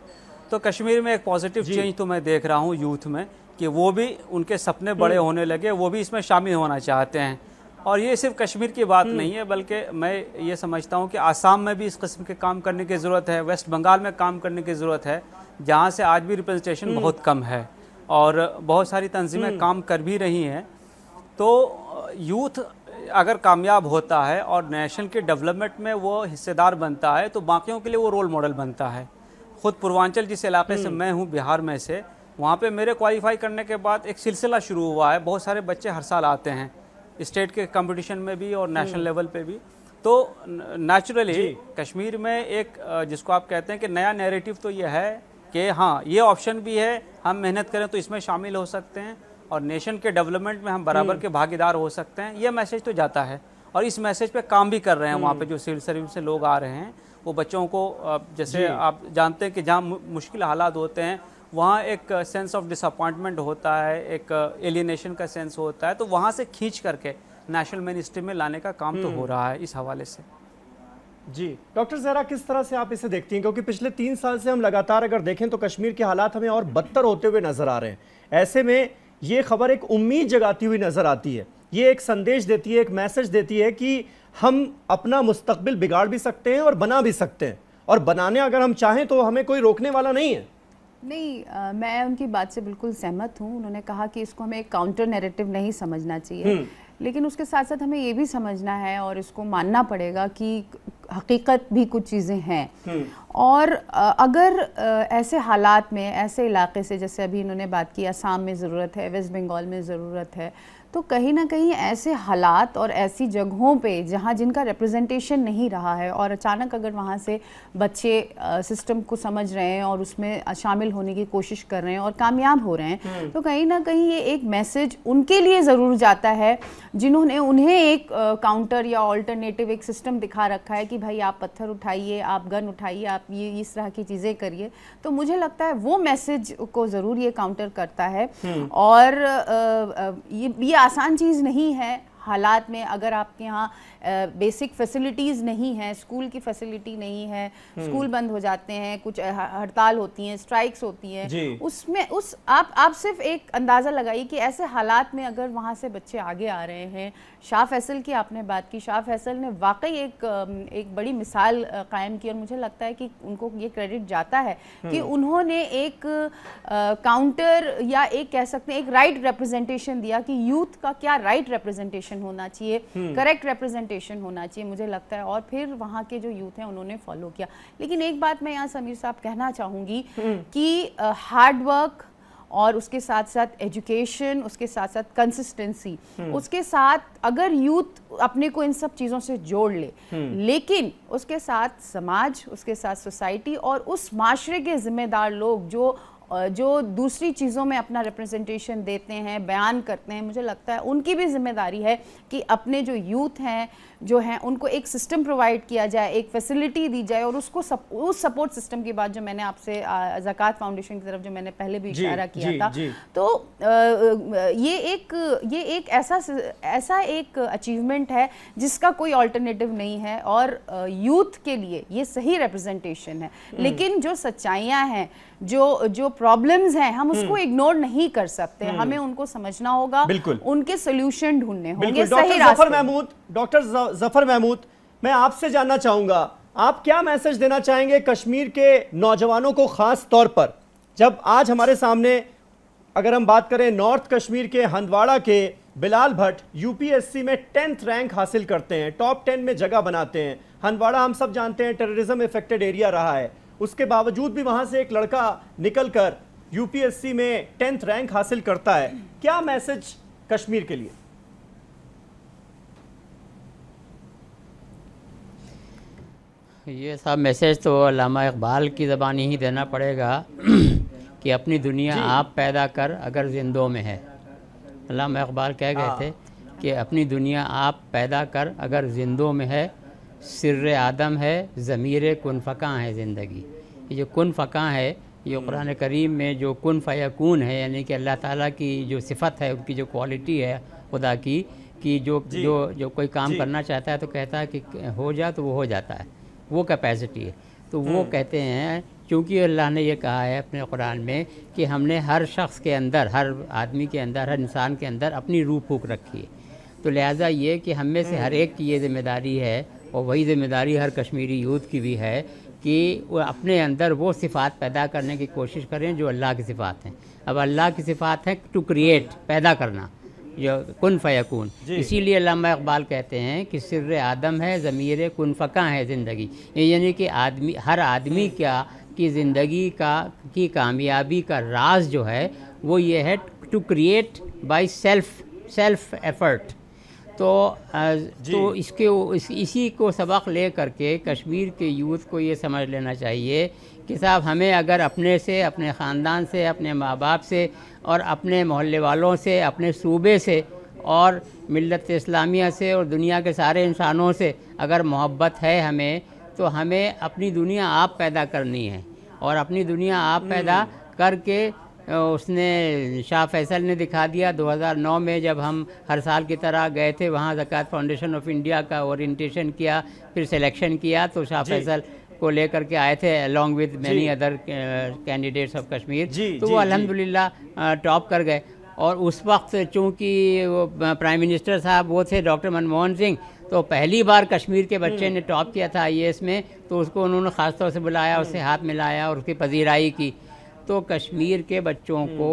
तो कश्मीर में एक पॉजिटिव चेंज तो मैं देख रहा हूँ यूथ में, कि वो भी उनके सपने बड़े होने लगे, वो भी इसमें शामिल होना चाहते हैं। और ये सिर्फ कश्मीर की बात नहीं है, बल्कि मैं ये समझता हूँ कि आसाम में भी इस किस्म के काम करने की ज़रूरत है, वेस्ट बंगाल में काम करने की ज़रूरत है, जहाँ से आज भी रिप्रेजेंटेशन बहुत कम है और बहुत सारी तंजीमें काम कर भी रही हैं। तो यूथ अगर कामयाब होता है और नेशन के डेवलपमेंट में वो हिस्सेदार बनता है तो बाकियों के लिए वो रोल मॉडल बनता है। ख़ुद पूर्वांचल जिस इलाके से मैं हूँ, बिहार में से, वहाँ पे मेरे क्वालिफाई करने के बाद एक सिलसिला शुरू हुआ है। बहुत सारे बच्चे हर साल आते हैं, स्टेट के कंपटीशन में भी और नेशनल लेवल पे भी। तो नेचुरली कश्मीर में एक जिसको आप कहते हैं कि नया नैरेटिव तो ये है कि हाँ, ये ऑप्शन भी है, हम मेहनत करें तो इसमें शामिल हो सकते हैं और नेशन के डेवलपमेंट में हम बराबर के भागीदार हो सकते हैं। ये मैसेज तो जाता है और इस मैसेज पे काम भी कर रहे हैं। वहाँ पे जो सिविल सर्विस से लोग आ रहे हैं वो बच्चों को, जैसे आप जानते हैं कि जहाँ मुश्किल हालात होते हैं वहाँ एक सेंस ऑफ डिसअपॉइंटमेंट होता है, एक एलियनेशन का सेंस होता है, तो वहाँ से खींच करके नेशनल मेन स्ट्रीम में लाने का काम तो हो रहा है इस हवाले से।
जी डॉक्टर ज़हरा, किस तरह से आप इसे देखती हैं? क्योंकि पिछले 3 साल से हम लगातार अगर देखें तो कश्मीर के हालात हमें और बदतर होते हुए नजर आ रहे हैं। ऐसे में ये खबर एक उम्मीद जगाती हुई नजर आती है, ये एक संदेश देती है, एक मैसेज देती है कि हम अपना मुस्तकबिल बिगाड़ भी सकते हैं और बना भी सकते हैं। और बनाने अगर हम चाहें तो हमें कोई रोकने वाला नहीं है।
नहीं, मैं उनकी बात से बिल्कुल सहमत हूँ। उन्होंने कहा कि इसको हमें एक काउंटर नैरेटिव नहीं समझना चाहिए, लेकिन उसके साथ साथ हमें ये भी समझना है और इसको मानना पड़ेगा कि हकीकत भी कुछ चीज़ें हैं। और अगर ऐसे हालात में, ऐसे इलाके से, जैसे अभी इन्होंने बात की असम में ज़रूरत है, वेस्ट बंगाल में ज़रूरत है, तो कहीं ना कहीं ऐसे हालात और ऐसी जगहों पे जहाँ जिनका रिप्रेजेंटेशन नहीं रहा है और अचानक अगर वहाँ से बच्चे सिस्टम को समझ रहे हैं और उसमें शामिल होने की कोशिश कर रहे हैं और कामयाब हो रहे हैं, तो कहीं ना कहीं ये एक मैसेज उनके लिए ज़रूर जाता है जिन्होंने उन्हें एक काउंटर या ऑल्टरनेटिव एक सिस्टम दिखा रखा है कि भाई आप पत्थर उठाइए, आप गन उठाइए, आप ये इस तरह की चीज़ें करिए। तो मुझे लगता है वो मैसेज को ज़रूर ये काउंटर करता है। और ये आसान चीज़ नहीं है। हालात में अगर आपके यहाँ बेसिक फैसिलिटीज़ नहीं है, स्कूल की फैसिलिटी नहीं है, स्कूल बंद हो जाते हैं, कुछ हड़ताल होती हैं, स्ट्राइक्स होती हैं, उसमें आप सिर्फ एक अंदाज़ा लगाइए कि ऐसे हालात में अगर वहाँ से बच्चे आगे आ रहे हैं। शाह फैसल की आपने बात की, शाह फैसल ने वाकई एक बड़ी मिसाल कायम की और मुझे लगता है कि उनको ये क्रेडिट जाता है कि उन्होंने एक काउंटर या एक कह सकते हैं एक राइट रिप्रेजेंटेशन दिया कि यूथ का क्या राइट रिप्रेजेंटेशन होना चाहिए, करेक्ट रिप्रेजेंटेशन होना चाहिए, मुझे लगता है। और फिर वहाँ के जो यूथ हैं उन्होंने फॉलो किया। लेकिन एक बात मैं यहाँ समीर साहब कहना चाहूँगी कि हार्ड वर्क और उसके साथ साथ एजुकेशन, उसके साथ साथ कंसिस्टेंसी, उसके साथ अगर यूथ अपने को इन सब चीज़ों से जोड़ ले, लेकिन उसके साथ समाज, उसके साथ सोसाइटी और उस माशरे के जिम्मेदार लोग जो दूसरी चीज़ों में अपना रिप्रेजेंटेशन देते हैं, बयान करते हैं, मुझे लगता है उनकी भी जिम्मेदारी है कि अपने जो यूथ हैं जो हैं उनको एक सिस्टम प्रोवाइड किया जाए, एक फैसिलिटी दी जाए और उसको उस सपोर्ट सिस्टम की बात जो मैंने आपसे ज़कात फाउंडेशन की तरफ जो मैंने पहले भी इशारा किया था, तो ये एक ऐसा एक अचीवमेंट है जिसका कोई ऑल्टरनेटिव नहीं है और यूथ के लिए ये सही रिप्रेजेंटेशन है। लेकिन जो सच्चाइयाँ हैं, जो प्रॉब्लम्स हैं, हम उसको इग्नोर नहीं कर सकते, हमें उनको समझना होगा, उनके सोल्यूशन ढूंढने होंगे, सही रास्ते।
डॉक्टर जफर महमूद, मैं आपसे जानना चाहूंगा, आप क्या मैसेज देना चाहेंगे कश्मीर के नौजवानों को, खास तौर पर जब आज हमारे सामने अगर हम बात करें नॉर्थ कश्मीर के हंदवाड़ा के बिलाल भट्ट यूपीएससी में 10th रैंक हासिल करते हैं, टॉप 10 में जगह बनाते हैं। हंदवाड़ा हम सब जानते हैं टेररिज्म इफेक्टेड एरिया रहा है, उसके बावजूद भी वहां से एक लड़का निकलकर यूपीएससी में 10th रैंक हासिल करता है। क्या मैसेज कश्मीर के लिए?
ये सब मैसेज तो अल्लामा इकबाल की ज़बानी ही देना पड़ेगा कि अपनी दुनिया आप पैदा कर अगर जिंदों में है। अल्लामा इकबाल कह गए थे कि अपनी दुनिया आप पैदा कर अगर जिंदों में है, सिर्र आदम है, ज़मीर कुन फ़का है ज़िंदगी। ये जो कुन फ़का है, ये कुरान करीम में जो कुन फ़यकून है, यानी कि अल्लाह ताला की जो सिफ़त है, उनकी जो क्वालिटी है खुदा की, कि जो कोई काम करना चाहता है तो कहता है कि हो जा तो वो हो जाता है, वो कैपेसिटी है। तो वो कहते हैं क्योंकि अल्लाह ने ये कहा है अपने कुरान में कि हमने हर शख्स के अंदर, हर आदमी के अंदर, हर इंसान के अंदर अपनी रूह फूक रखी है। तो लिहाजा ये कि हम में से हर एक की ये ज़िम्मेदारी है और वही ज़िम्मेदारी हर कश्मीरी यूथ की भी है कि वो अपने अंदर वो सिफ़ात पैदा करने की कोशिश करें जो अल्लाह की सिफ़ात हैं। अब अल्लाह की सिफ़ात है टू क्रिएट, पैदा करना, जो कुन फ़यकून। इसीलिए अल्लामा इकबाल कहते हैं कि सिर्र आदम है, ज़मीर कुन फ़का है ज़िंदगी। यानी कि हर आदमी की ज़िंदगी की कामयाबी का राज जो है वो ये है to create by self effort. तो इसी को सबक ले करके कश्मीर के यूथ को ये समझ लेना चाहिए कि साहब हमें अगर अपने से, अपने ख़ानदान से, अपने माँ बाप से और अपने मोहल्ले वालों से, अपने सूबे से और मिल्लत इस्लामिया से और दुनिया के सारे इंसानों से अगर मोहब्बत है हमें, तो हमें अपनी दुनिया आप पैदा करनी है। और अपनी दुनिया आप पैदा करके उसने शाह फैसल ने दिखा दिया। 2009 में जब हम हर साल की तरह गए थे वहाँ ज़कात फाउंडेशन ऑफ इंडिया का ओरिएंटेशन किया, फिर सिलेक्शन किया, तो शाह फैसल को लेकर के आए थे along with many other candidates of Kashmir. तो वो अल्हम्दुलिल्लाह टॉप कर गए। और उस वक्त चूँकि वो प्राइम मिनिस्टर साहब वो थे डॉक्टर मनमोहन सिंह, तो पहली बार कश्मीर के बच्चे ने टॉप किया था IAS में, तो उसको उन्होंने ख़ास तौर से बुलाया, उससे हाथ मिलाया और उसकी पजीराई की। तो कश्मीर के बच्चों को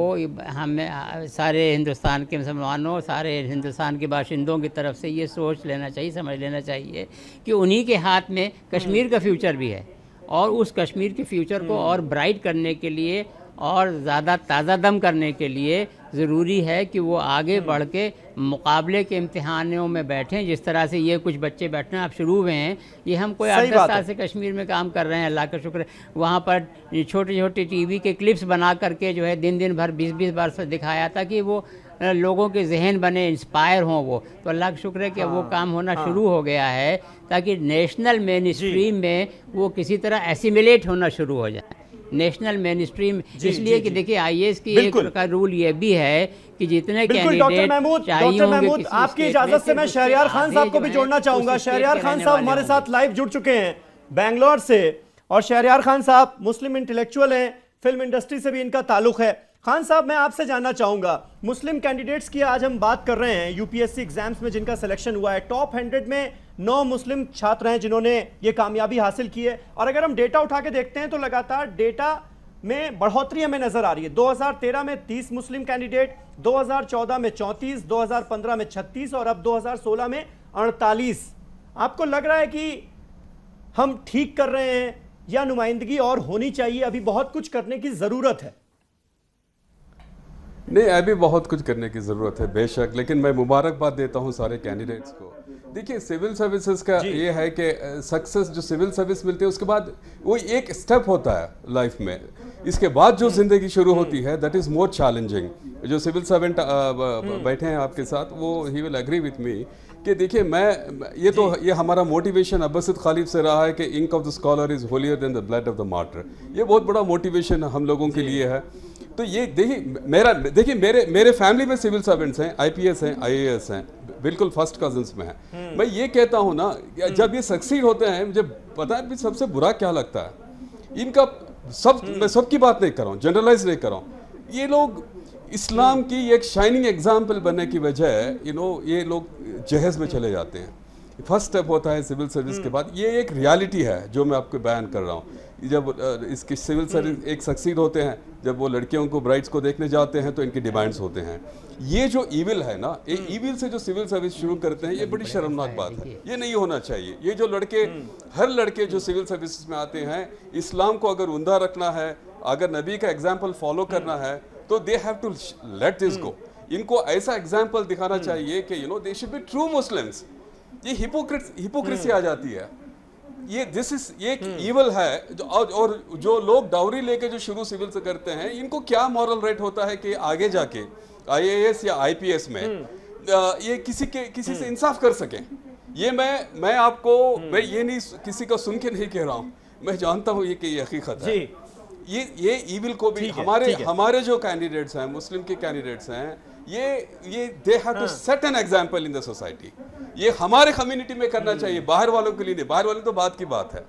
हमें सारे हिंदुस्तान के मुसलमानों, सारे हिंदुस्तान के बाशिंदों की तरफ से ये सोच लेना चाहिए, समझ लेना चाहिए कि उन्हीं के हाथ में कश्मीर का फ्यूचर भी है, और उस कश्मीर के फ्यूचर को और ब्राइट करने के लिए और ज़्यादा ताज़ा दम करने के लिए ज़रूरी है कि वो आगे बढ़ के मुकाबले के इम्तिहानों में बैठें। जिस तरह से ये कुछ बच्चे बैठना अब शुरू हुए हैं, ये हम कोई 8-10 साल से कश्मीर में काम कर रहे हैं, अल्लाह का शुक्र है। वहाँ पर छोटे छोटे TV के क्लिप्स बना करके जो है दिन भर 20-20 बार से दिखाया ताकि वो लोगों के जहन बने, इंस्पायर हों वो। तो अल्लाह का शुक्र है कि वो काम होना शुरू हो गया है, ताकि नेशनल मेन स्ट्रीम में वो किसी तरह एसिमिलेट होना शुरू हो जाए। नेशनल मेन स्ट्रीम इसलिए कि देखिए IAS की एक का रूल ये भी है कि जितने कैंडिडेट
डॉक्टर महमूद आपकी इजाजत से मैं शहरयार खान साहब को भी जोड़ना चाहूंगा। शहरयार खान साहब हमारे साथ लाइव जुड़ चुके हैं बेंगलोर से, और शहरयार खान साहब मुस्लिम इंटेलेक्चुअल हैं, फिल्म इंडस्ट्री से भी इनका ताल्लुक है। खान साहब, मैं आपसे जानना चाहूंगा, मुस्लिम कैंडिडेट्स की आज हम बात कर रहे हैं, UPSC एग्जाम्स में जिनका सिलेक्शन हुआ है, टॉप 100 में 9 मुस्लिम छात्र हैं जिन्होंने ये कामयाबी हासिल की है। और अगर हम डेटा उठा के देखते हैं तो लगातार डेटा में बढ़ोतरी हमें नजर आ रही है। 2013 में 30 मुस्लिम कैंडिडेट, 2014 में 34, 2015 में 36 और अब 2016 में 48। आपको लग रहा है कि हम ठीक कर रहे हैं या नुमाइंदगी और होनी चाहिए, अभी बहुत कुछ करने की जरूरत है?
नहीं, अभी बहुत कुछ करने की ज़रूरत है बेशक, लेकिन मैं मुबारकबाद देता हूं सारे कैंडिडेट्स को। देखिए, सिविल सर्विसेज का ये है कि सक्सेस जो सिविल सर्विस मिलती है उसके बाद वो एक स्टेप होता है लाइफ में, इसके बाद जो ज़िंदगी शुरू होती है दैट इज़ मोर चैलेंजिंग। जो सिविल सर्वेंट बैठे हैं आपके साथ, वो ही विल एग्री विथ मी कि देखिए, ये हमारा मोटिवेशन अब्बासिद खालिद से रहा है कि ink of the scholar is holier than the blood of the martyr. ये बहुत बड़ा मोटिवेशन हम लोगों के लिए है। तो ये देखिए, मेरे फैमिली में सिविल सर्वेंट्स हैं, IPS हैं, IAS हैं, बिल्कुल फर्स्ट कजन्स में हैं। मैं ये कहता हूँ ना, जब ये सक्सीड होते हैं, मुझे पता है सबसे बुरा क्या लगता है इनका। मैं सबकी बात नहीं कर रहा हूँ, जनरलाइज नहीं कर रहा हूँ। ये लोग इस्लाम की एक शाइनिंग एग्जाम्पल बनने की वजह ये लोग जहेज में चले जाते हैं। फर्स्ट स्टेप होता है सिविल सर्विस के बाद। ये एक रियलिटी है जो मैं आपको बयान कर रहा हूँ। जब इसकी सिविल सर्विस एक सक्सीड होते हैं, जब वो लड़कियों को, ब्राइड्स को देखने जाते हैं तो इनकी डिमांड्स होते हैं। ये जो ईविल है ना, ये ईविल से जो सिविल सर्विस शुरू करते हैं, ये बड़ी शर्मनाक बात है। ये नहीं होना चाहिए। ये जो लड़के, हर लड़के जो सिविल सर्विस में आते हैं, इस्लाम को अगर उंदा रखना है, अगर नबी का एग्जाम्पल फॉलो करना है, तो they have to let this go. इनको ऐसा एग्जाम्पल दिखाना चाहिए कि they should be true Muslims. ये हिपोक्रेसी आ जाती है। ये ईवल है। और जो लोग डाउरी लेके जो शुरू सिविल से करते हैं, इनको क्या मॉरल राइट होता है कि आगे जाके IAS या IPS में ये किसी से इंसाफ कर सकें? ये मैं आपको, मैं ये नहीं किसी का सुन के नहीं कह रहा हूँ, मैं जानता हूँ ये हकीकत है। ये ईविल को भी हमारे जो कैंडिडेट्स हैं, मुस्लिम के कैंडिडेट्स हैं, ये they have to set an example in the society. ये हमारे कम्युनिटी में करना चाहिए, बाहर वालों के लिए नहीं। बाहर वाले तो बात की बात है।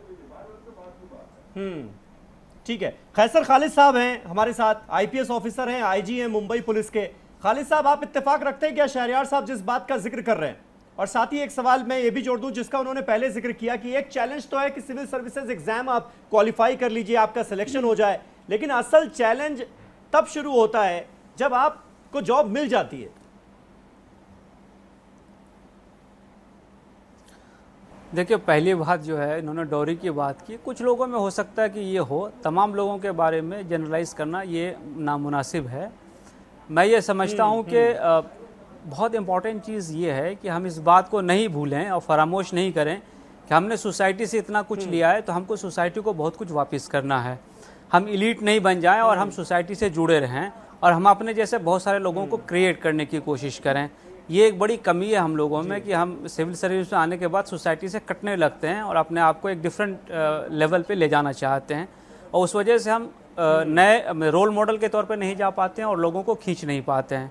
ठीक है। खैसर खालिद साहब हैं हमारे साथ, IPS ऑफिसर हैं, IG हैं मुंबई पुलिस के। खालिद साहब, आप इत्तेफाक रखते हैं क्या शहरयार साहब जिस बात का जिक्र कर रहे हैं? और साथ ही एक सवाल मैं ये भी जोड़ दूं जिसका उन्होंने पहले जिक्र किया कि एक चैलेंज तो है कि सिविल सर्विसेज एग्जाम आप क्वालिफाई कर लीजिए, आपका सिलेक्शन हो जाए, लेकिन असल चैलेंज तब शुरू होता है जब आपको जॉब मिल जाती है।
देखिए, पहली बात जो है, इन्होंने डॉरी की बात की। कुछ लोगों में हो सकता है कि ये हो, तमाम लोगों के बारे में जनरलाइज करना ये नामुनासिब है। मैं ये समझता हूँ कि बहुत इम्पॉर्टेंट चीज़ ये है कि हम इस बात को नहीं भूलें और फरामोश नहीं करें कि हमने सोसाइटी से इतना कुछ लिया है, तो हमको सोसाइटी को बहुत कुछ वापस करना है। हम इलीट नहीं बन जाएं और हम सोसाइटी से जुड़े रहें और हम अपने जैसे बहुत सारे लोगों को क्रिएट करने की कोशिश करें। ये एक बड़ी कमी है हम लोगों में कि हम सिविल सर्विस में आने के बाद सोसाइटी से कटने लगते हैं और अपने आप को एक डिफरेंट लेवल पे ले जाना चाहते हैं, और उस वजह से हम नए रोल मॉडल के तौर पे नहीं जा पाते हैं और लोगों को खींच नहीं पाते हैं,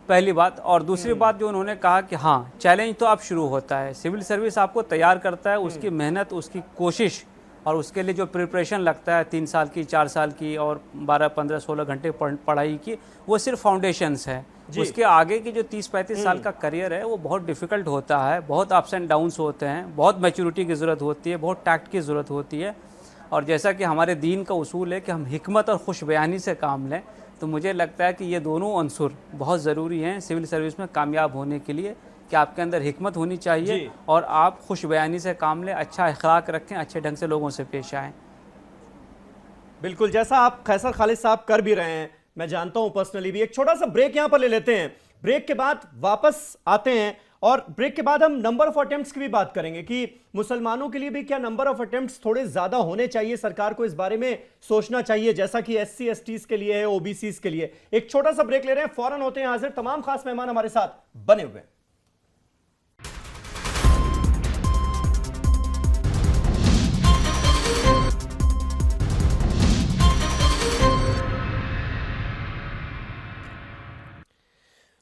पहली बात। और दूसरी बात जो उन्होंने कहा कि हाँ, चैलेंज तो अब शुरू होता है। सिविल सर्विस आपको तैयार करता है, उसकी मेहनत, उसकी कोशिश और उसके लिए जो प्रिपरेशन लगता है 3 साल की, 4 साल की और 12, 15, 16 घंटे पढ़ाई की, वो सिर्फ फाउंडेशंस है। उसके आगे की जो 30-35 साल का करियर है वो बहुत डिफ़िकल्ट होता है, बहुत अप्स एंड डाउन्स होते हैं, बहुत मैच्योरिटी की ज़रूरत होती है, बहुत टैक्ट की ज़रूरत होती है। और जैसा कि हमारे दीन का उसूल है कि हम हिकमत और खुश बयानी से काम लें, तो मुझे लगता है कि ये दोनों अंसुर बहुत ज़रूरी हैं सिविल सर्विस में कामयाब होने के लिए, कि आपके अंदर हिकमत होनी चाहिए और आप खुश बयानी से काम लें, अच्छा अखलाक रखें, अच्छे ढंग से लोगों से पेश आएँ।
बिल्कुल, जैसा आप कैसर खालिद साहब कर भी रहे हैं, मैं जानता हूं पर्सनली भी। एक छोटा सा ब्रेक यहां पर ले लेते हैं, ब्रेक के बाद वापस आते हैं और ब्रेक के बाद हम नंबर ऑफ अटेम्प्ट्स की भी बात करेंगे कि मुसलमानों के लिए भी क्या नंबर ऑफ अटेम्प्ट्स थोड़े ज्यादा होने चाहिए, सरकार को इस बारे में सोचना चाहिए जैसा कि SC STs के लिए है, OBCs के लिए। एक छोटा सा ब्रेक ले रहे हैं, फौरन होते हैं हाजिर। तमाम खास मेहमान हमारे साथ बने हुए हैं।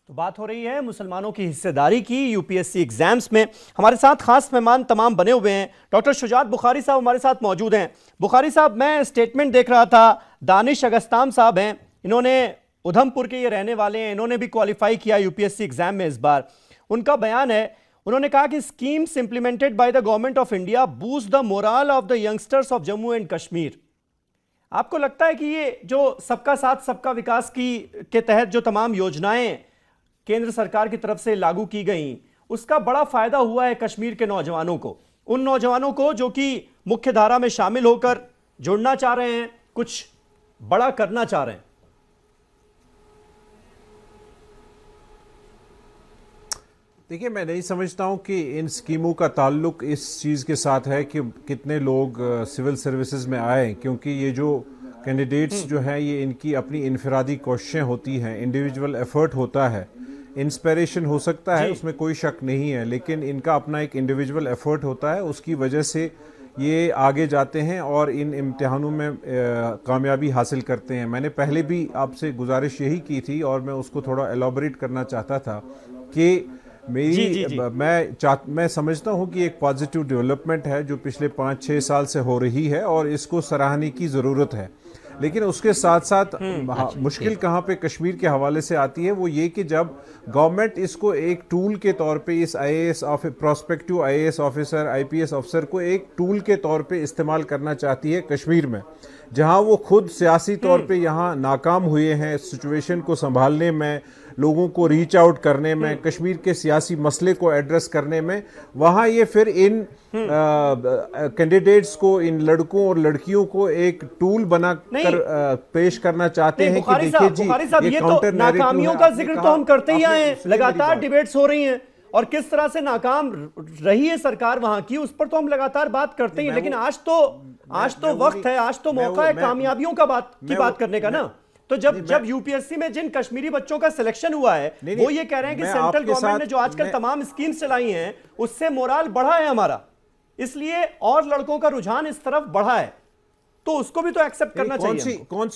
तो बात हो रही है मुसलमानों की हिस्सेदारी की UPSC एग्जाम्स में। हमारे साथ खास मेहमान तमाम बने हुए हैं। डॉक्टर शुजात बुखारी साहब हमारे साथ मौजूद हैं। बुखारी साहब, मैं स्टेटमेंट देख रहा था, दानिश अगस्ताम साहब हैं, इन्होंने उधमपुर के ये रहने वाले हैं, इन्होंने भी क्वालिफाई किया UPSC एग्जाम में इस बार। उनका बयान है, उन्होंने कहा कि schemes implemented by the government of India boost the moral of the youngsters of Jammu and Kashmir. आपको लगता है कि ये जो सबका साथ सबका विकास के तहत जो तमाम योजनाएं केंद्र सरकार की तरफ से लागू की गई, उसका बड़ा फायदा हुआ है कश्मीर के नौजवानों को, उन नौजवानों को जो कि मुख्य धारा में शामिल होकर जुड़ना चाह रहे हैं, कुछ बड़ा करना चाह रहे हैं?
देखिए, मैं नहीं समझता हूं कि इन स्कीमों का ताल्लुक इस चीज़ के साथ है कि कितने लोग सिविल सर्विसेज में आए, क्योंकि ये जो कैंडिडेट्स जो हैं ये इनकी अपनी इनफरादी कोशिशें होती हैं, इंडिविजुअल एफर्ट होता है। इंस्पिरेशन हो सकता है, उसमें कोई शक नहीं है, लेकिन इनका अपना एक इंडिविजुअल एफर्ट होता है, उसकी वजह से ये आगे जाते हैं और इन इम्तिहानों में कामयाबी हासिल करते हैं। मैंने पहले भी आपसे गुजारिश यही की थी और मैं उसको थोड़ा एलॉबरेट करना चाहता था कि मैं समझता हूं कि एक पॉजिटिव डेवलपमेंट है जो पिछले 5-6 साल से हो रही है और इसको सराहने की ज़रूरत है। लेकिन उसके साथ साथ मुश्किल कहाँ पे कश्मीर के हवाले से आती है, वो ये कि जब गवर्नमेंट इसको एक टूल के तौर पे इस prospective IAS officer, IPS officer को एक टूल के तौर पे इस्तेमाल करना चाहती है कश्मीर में, जहां वो खुद सियासी तौर पे यहाँ नाकाम हुए हैं सिचुएशन को संभालने में, लोगों को रीच आउट करने में, कश्मीर के सियासी मसले को एड्रेस करने में, वहां ये फिर इन कैंडिडेट्स को, इन लड़कों और लड़कियों को एक टूल बना कर पेश करना चाहते हैं कि देखिए जी,
ये तो नाकामियों का जिक्र तो हम करते ही आए हैं, लगातार डिबेट्स हो रही हैं और किस तरह से नाकाम रही है सरकार वहां की, उस पर तो हम लगातार बात करते हैं। लेकिन आज तो वक्त है, आज तो मौका है कामयाबियों का बात करने का ना। तो जब UPSC में जिन कश्मीरी बच्चों का सिलेक्शन हुआ है, वो ये कह रहे हैं कि सेंट्रल गवर्नमेंट ने जो आजकल तमाम स्कीम्स चलाई हैं उससे मोराल बढ़ा है हमारा, इसलिए और लड़कों का रुझान इस तरफ बढ़ा है, तो उसको भी तो एक्सेप्ट करना चाहिए।
कौन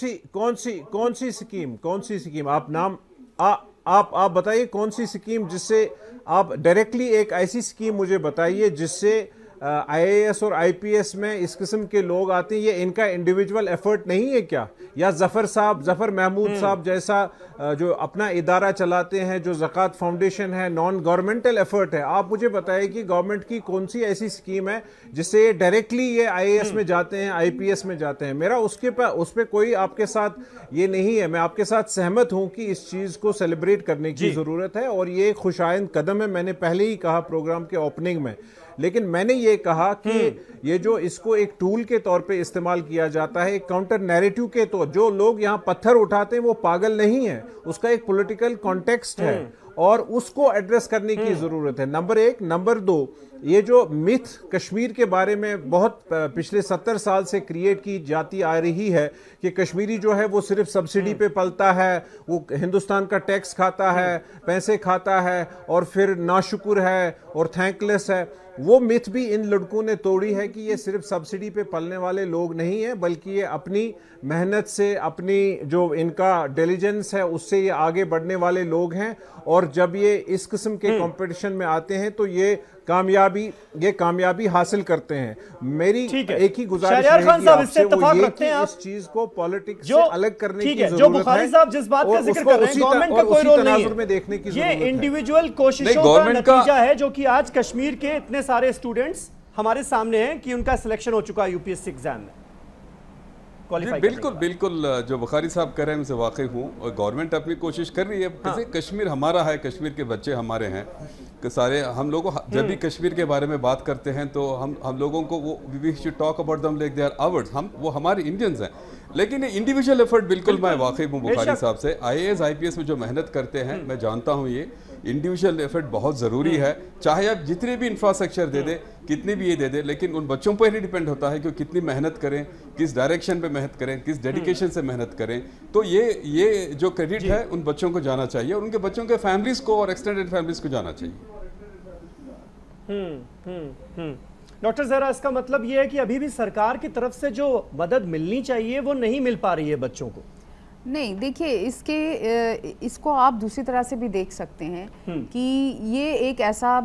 सी स्कीम आप बताइए, कौन सी स्कीम जिससे आप डायरेक्टली एक ऐसी स्कीम मुझे बताइए जिससे IAS और IPS में इस किस्म के लोग आते हैं। ये इनका इंडिविजुअल एफर्ट नहीं है क्या? या जफर महमूद साहब जैसा जो अपना इदारा चलाते हैं, जो ज़कात फाउंडेशन है, नॉन गवर्नमेंटल एफर्ट है। आप मुझे बताइए कि गवर्नमेंट की कौन सी ऐसी स्कीम है जिससे डायरेक्टली ये IAS में जाते हैं, IPS में जाते हैं। मेरा उस पर कोई आपके साथ ये नहीं है। मैं आपके साथ सहमत हूं कि इस चीज़ को सेलिब्रेट करने की ज़रूरत है और ये खुशाइंद कदम है। मैंने पहले ही कहा प्रोग्राम के ओपनिंग में, लेकिन मैंने ये कहा कि ये जो इसको एक टूल के तौर पे इस्तेमाल किया जाता है, एक काउंटर नैरेटिव के तौर, जो लोग यहाँ पत्थर उठाते हैं वो पागल नहीं है, उसका एक पॉलिटिकल कॉन्टेक्स्ट है और उसको एड्रेस करने की जरूरत है। नंबर 1। नंबर 2, ये जो मिथ कश्मीर के बारे में बहुत पिछले 70 साल से क्रिएट की जाती आ रही है कि कश्मीरी जो है वो सिर्फ सब्सिडी पे पलता है, वो हिंदुस्तान का टैक्स खाता है, पैसे खाता है और फिर नाशुक्र है और थैंकलेस है, वो मिथ भी इन लड़कों ने तोड़ी है कि ये सिर्फ सब्सिडी पे पलने वाले लोग नहीं है, बल्कि ये अपनी मेहनत से, अपनी जो इनका डिलीजेंस है उससे ये आगे बढ़ने वाले लोग हैं। और जब ये इस किस्म के कंपटीशन में आते हैं तो ये कामयाबी हासिल करते हैं। मेरी एक ही गुजारिश
शहरयार खान साहब, इससे
है
इत्तेफाक रखते हैं आप,
इस चीज को पॉलिटिक्स
जो
से अलग करने की जरूरत है।
जो बुखारी साहब जिस बात का जिक्र कर रहे हैं, गवर्नमेंट का कोई रोल नहीं है
में देखने की
ये इंडिविजुअल कोशिशों का नतीजा है, जो कि आज कश्मीर के इतने सारे स्टूडेंट्स हमारे सामने हैं कि उनका सिलेक्शन हो चुका है यूपीएससी एग्जाम में।
बिल्कुल बिल्कुल, जो बुखारी साहब कह रहे हैं उनसे वाकिफ हूँ, और गवर्नमेंट अपनी कोशिश कर रही है। जैसे कश्मीर हमारा है, कश्मीर के बच्चे हमारे हैं कि सारे हम लोगों, जब भी कश्मीर के बारे में बात करते हैं तो हम लोगों को वो we should talk about them like they are ours, वो हमारे इंडियंस हैं। लेकिन इंडिविजुअल एफर्ट बिल्कुल मैं वाकिफ हूँ बुखारी साहब से। IAS IPS में जो मेहनत करते हैं मैं जानता हूँ, ये इंडिविजुअल एफर्ट बहुत ज़रूरी है। चाहे आप जितने भी इंफ्रास्ट्रक्चर दे दे, कितनी भी ये दे दे, लेकिन उन बच्चों पर ही डिपेंड होता है कि कितनी मेहनत करें, किस डायरेक्शन पे मेहनत करें, किस डेडिकेशन से मेहनत करें। तो ये जो क्रेडिट है उन बच्चों को जाना चाहिए, और उनके बच्चों के फैमिलीज को और एक्सटेंडेड फैमिलीज को जाना चाहिए।
डॉक्टर ज़हरा, इसका मतलब ये है कि अभी भी सरकार की तरफ से जो मदद मिलनी चाहिए वो नहीं मिल पा रही है बच्चों को।
नहीं, देखिए इसको आप दूसरी तरह से भी देख सकते हैं कि ये एक ऐसा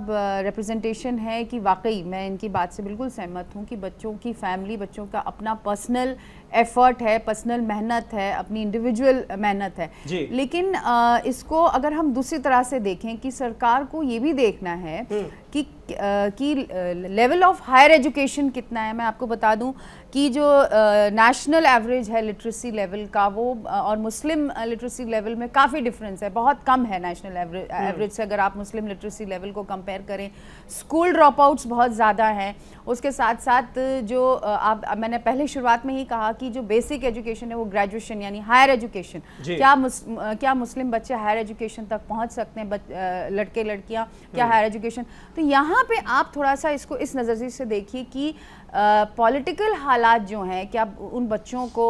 रिप्रेजेंटेशन है कि वाकई मैं इनकी बात से बिल्कुल सहमत हूँ कि बच्चों की फैमिली, बच्चों का अपना पर्सनल एफर्ट है, पर्सनल मेहनत है, अपनी इंडिविजुअल मेहनत है। लेकिन इसको अगर हम दूसरी तरह से देखें कि सरकार को ये भी देखना है कि लेवल ऑफ हायर एजुकेशन कितना है। मैं आपको बता दूं कि जो नेशनल एवरेज है लिटरेसी लेवल का, वो और मुस्लिम लिटरेसी लेवल में काफ़ी डिफरेंस है, बहुत कम है नेशनल एवरेज से। अगर आप मुस्लिम लिटरेसी लेवल को कंपेयर करें, स्कूल ड्रॉप आउट्स बहुत ज़्यादा हैं। उसके साथ साथ जो मैंने पहले शुरुआत में ही कहा कि जो बेसिक एजुकेशन है वो ग्रेजुएशन यानी हायर एजुकेशन, क्या मुस्लिम बच्चे हायर एजुकेशन तक पहुँच सकते हैं, लड़के लड़कियाँ क्या हायर एजुकेशन। तो यहाँ पे आप थोड़ा सा इसको इस नज़रिए से देखिए कि पॉलिटिकल हालात जो हैं क्या उन बच्चों को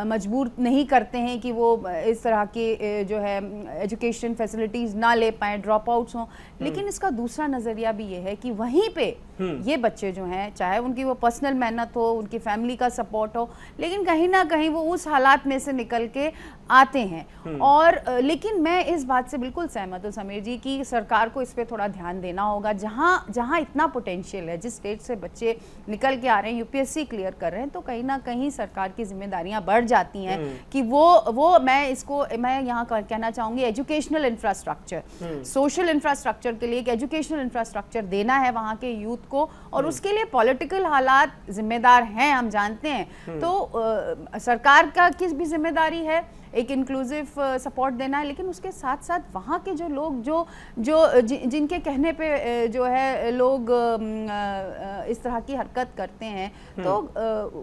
मजबूर नहीं करते हैं कि वो इस तरह की जो है एजुकेशन फैसिलिटीज़ ना ले पाएँ, ड्रॉप आउट्स हों। लेकिन इसका दूसरा नज़रिया भी ये है कि वहीं पे ये बच्चे जो हैं, चाहे उनकी वो पर्सनल मेहनत हो, उनकी फैमिली का सपोर्ट हो, लेकिन कहीं ना कहीं वो उस हालात में से निकल के आते हैं। और लेकिन मैं इस बात से बिल्कुल सहमत हूँ समीर जी कि सरकार को इस पर थोड़ा ध्यान देना होगा। जहाँ इतना पोटेंशियल है, जिस स्टेट से बच्चे निकल के आ रहे हैं, यूपीएससी क्लियर कर रहे हैं, तो कहीं ना कहीं सरकार की जिम्मेदारियां बढ़ जाती हैं कि वो मैं यहाँ कहना चाहूँगी एजुकेशनल इंफ्रास्ट्रक्चर, सोशल इंफ्रास्ट्रक्चर के लिए एक एजुकेशनल इंफ्रास्ट्रक्चर देना है वहाँ के यूथ को, और उसके लिए पॉलिटिकल हालात जिम्मेदार हैं, हम जानते हैं। तो सरकार का किस भी जिम्मेदारी है एक इंक्लूसिव सपोर्ट देना है, लेकिन उसके साथ साथ वहाँ के जो लोग जिनके कहने पे जो है लोग इस तरह की हरकत करते हैं, तो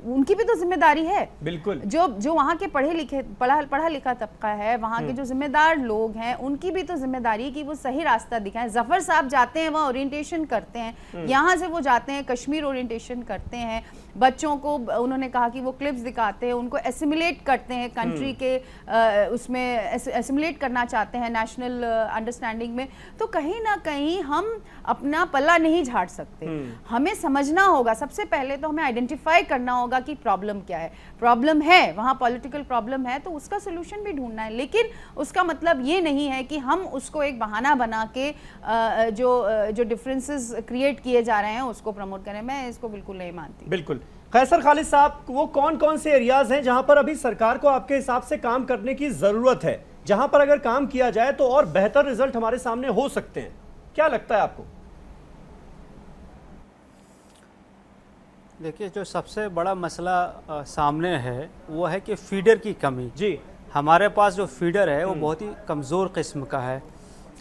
उनकी भी तो जिम्मेदारी है।
बिल्कुल,
जो वहाँ के पढ़ा लिखा तबका है, वहाँ के जो जिम्मेदार लोग हैं, उनकी भी तो जिम्मेदारी है कि वो सही रास्ता दिखाएं। जफर साहब जाते हैं वहाँ ओरिएंटेशन करते हैं, यहाँ से वो जाते हैं कश्मीर ओरिएंटेशन करते हैं, बच्चों को उन्होंने कहा कि वो क्लिप्स दिखाते हैं, उनको एसिमुलेट करते हैं कंट्री के उसमें एसिमुलेट करना चाहते हैं नेशनल अंडरस्टैंडिंग में। तो कहीं ना कहीं हम अपना पल्ला नहीं झाड़ सकते। हमें समझना होगा, सबसे पहले तो हमें आइडेंटिफाई करना होगा कि प्रॉब्लम क्या है। प्रॉब्लम है, वहाँ पॉलिटिकल प्रॉब्लम है, तो उसका सोल्यूशन भी ढूंढना है। लेकिन उसका मतलब ये नहीं है कि हम उसको एक बहाना बना के जो डिफरेंसेस क्रिएट किए जा रहे हैं उसको प्रमोट करें। मैं इसको बिल्कुल नहीं मानती।
बिल्कुल। कैसर खालिद साहब, वो कौन कौन से एरियाज हैं जहां पर अभी सरकार को आपके हिसाब से काम करने की जरूरत है, जहां पर अगर काम किया जाए तो और बेहतर रिजल्ट हमारे सामने हो सकते हैं? क्या लगता है आपको?
देखिए, जो सबसे बड़ा मसला सामने है वो है कि फीडर की कमी।
जी,
हमारे पास जो फीडर है वो बहुत ही कमज़ोर किस्म का है।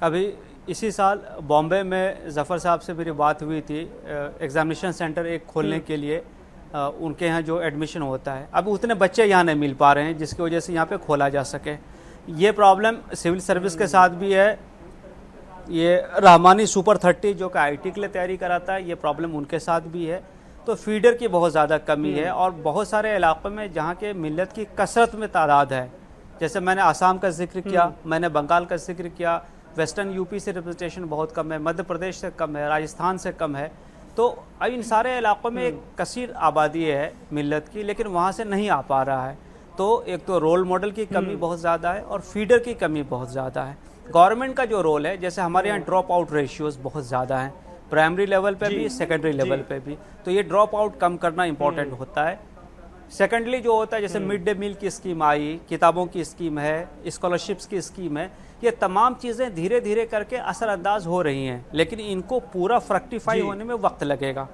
अभी इसी साल बॉम्बे में जफ़र साहब से मेरी बात हुई थी एग्जामिनेशन सेंटर एक खोलने के लिए, उनके यहाँ जो एडमिशन होता है, अब उतने बच्चे यहाँ नहीं मिल पा रहे हैं जिसकी वजह से यहाँ पे खोला जा सके। ये प्रॉब्लम सिविल सर्विस के साथ भी है। ये रहमानी सुपर 30 जो कि IT के लिए तैयारी कराता है, ये प्रॉब्लम उनके साथ भी है। तो फीडर की बहुत ज़्यादा कमी है, और बहुत सारे इलाक़ों में जहाँ के मिलत की कसरत में तादाद है, जैसे मैंने आसाम का जिक्र किया, मैंने बंगाल का जिक्र किया, वेस्टर्न यूपी से रिप्रेजेंटेशन बहुत कम है, मध्य प्रदेश से कम है, राजस्थान से कम है। तो अब इन सारे इलाक़ों में एक कसीर आबादी है मिल्लत की, लेकिन वहाँ से नहीं आ पा रहा है। तो एक तो रोल मॉडल की कमी बहुत ज़्यादा है और फीडर की कमी बहुत ज़्यादा है। गवर्नमेंट का जो रोल है, जैसे हमारे यहाँ ड्रॉप आउट रेशियोज़ बहुत ज़्यादा हैं, प्राइमरी लेवल पे भी, सेकेंडरी लेवल पे भी। तो ये ड्रॉप आउट कम करना इंपॉर्टेंट होता है। सेकेंडली जो होता है, जैसे मिड डे मील की स्कीम आई, किताबों की स्कीम है, स्कॉलरशिप्स की स्कीम है, ये तमाम चीज़ें धीरे धीरे करके असरअंदाज हो रही हैं, लेकिन इनको पूरा फ्रक्टिफाई होने में वक्त लगेगा।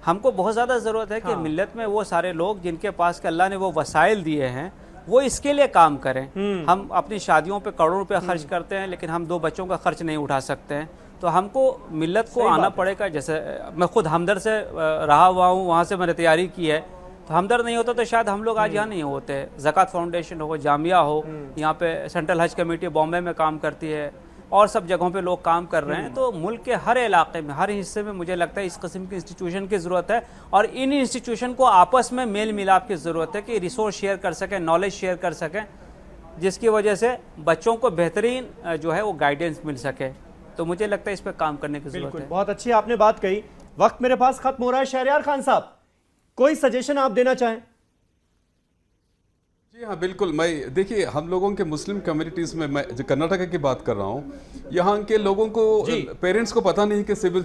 हमको बहुत ज़्यादा ज़रूरत है कि मिल्लत में वो सारे लोग जिनके पास के अल्लाह ने वो वसाइल दिए हैं वो इसके लिए काम करें। हम अपनी शादियों पे करोड़ों रुपया खर्च करते हैं, लेकिन हम 2 बच्चों का खर्च नहीं उठा सकते हैं। तो हमको मिल्लत को आना पड़ेगा। जैसे मैं खुद हमदर्द से रहा हुआ हूँ, वहाँ से मैंने तैयारी की है, तो हमदर्द नहीं होता तो शायद हम लोग आज यहाँ नहीं होते। ज़कात फाउंडेशन हो, जामिया हो, यहाँ पे सेंट्रल हज कमेटी बॉम्बे में काम करती है, और सब जगहों पे लोग काम कर रहे हैं। तो मुल्क के हर इलाके में, हर हिस्से में मुझे लगता है इस किस्म की इंस्टीट्यूशन की ज़रूरत है, और इन इंस्टीट्यूशन को आपस में मेल मिलाप की ज़रूरत है कि रिसोर्स शेयर कर सकें, नॉलेज शेयर कर सकें, जिसकी वजह से बच्चों को बेहतरीन जो है वो गाइडेंस मिल सके। तो मुझे लगता है इस पर काम करने की ज़रूरत है।
बहुत अच्छी आपने बात कही। वक्त मेरे पास खत्म हो रहा है। शहरयार खान साहब, कोई सजेशन आप देना चाहें?
जी हाँ, बिल्कुल। मैं देखिए, हम लोगों के मुस्लिम कम्युनिटीज़ में, मैं जो कर्नाटका की बात कर रहा हूँ, यहाँ के लोगों को, पेरेंट्स को पता नहीं कि सिविल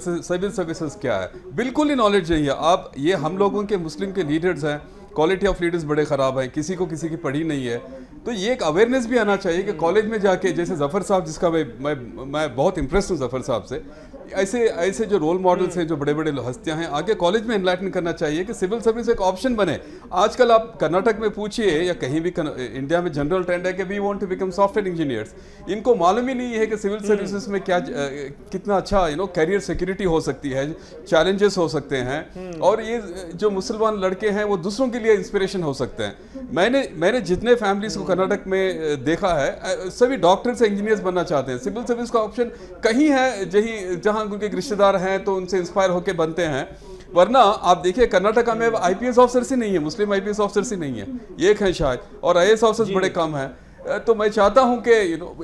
सर्विसेज क्या है, बिल्कुल ही नॉलेज नहीं है। आप ये हम लोगों के मुस्लिम के लीडर्स हैं, क्वालिटी ऑफ लीडर्स बड़े ख़राब हैं, किसी को किसी की पढ़ी नहीं है। तो ये एक अवेयरनेस भी आना चाहिए कि कॉलेज में जाके, जैसे जफ़र साहब, जिसका मैं बहुत इम्प्रेस हूँ जफ़र साहब से, ऐसे जो रोल मॉडल्स हैं, जो बड़े बड़े हस्तियां हैं, आगे कॉलेज में एनलाइटन करना चाहिए कि सिविल सर्विस एक ऑप्शन बने। आजकल आप कर्नाटक में पूछिए या कहीं भी इंडिया में जनरल ट्रेंड है कि we want to become software engineers. इनको मालूम ही नहीं है कि सिविल सर्विसेज में क्या कितना अच्छा कैरियर सिक्योरिटी हो सकती है, चैलेंजेस हो सकते हैं, और ये जो मुसलमान लड़के हैं वो दूसरों के लिए इंस्पिरेशन हो सकते हैं। मैंने जितने फैमिलीज को कर्नाटक में देखा है, सभी डॉक्टर से इंजीनियर्स बनना चाहते हैं। सिविल सर्विस का ऑप्शन कहीं है जहाँ उनके रिश्तेदार हैं तो उनसे इंस्पायर होकर बनते हैं, वरना आप देखिए कर्नाटका में आईपीएस ऑफिसर्स ही नहीं है, मुस्लिम आईपीएस ऑफिसर्स ही नहीं है, एक है शायद, और आईएएस ऑफिसर्स बड़े कम हैं। तो मैं चाहता हूं कि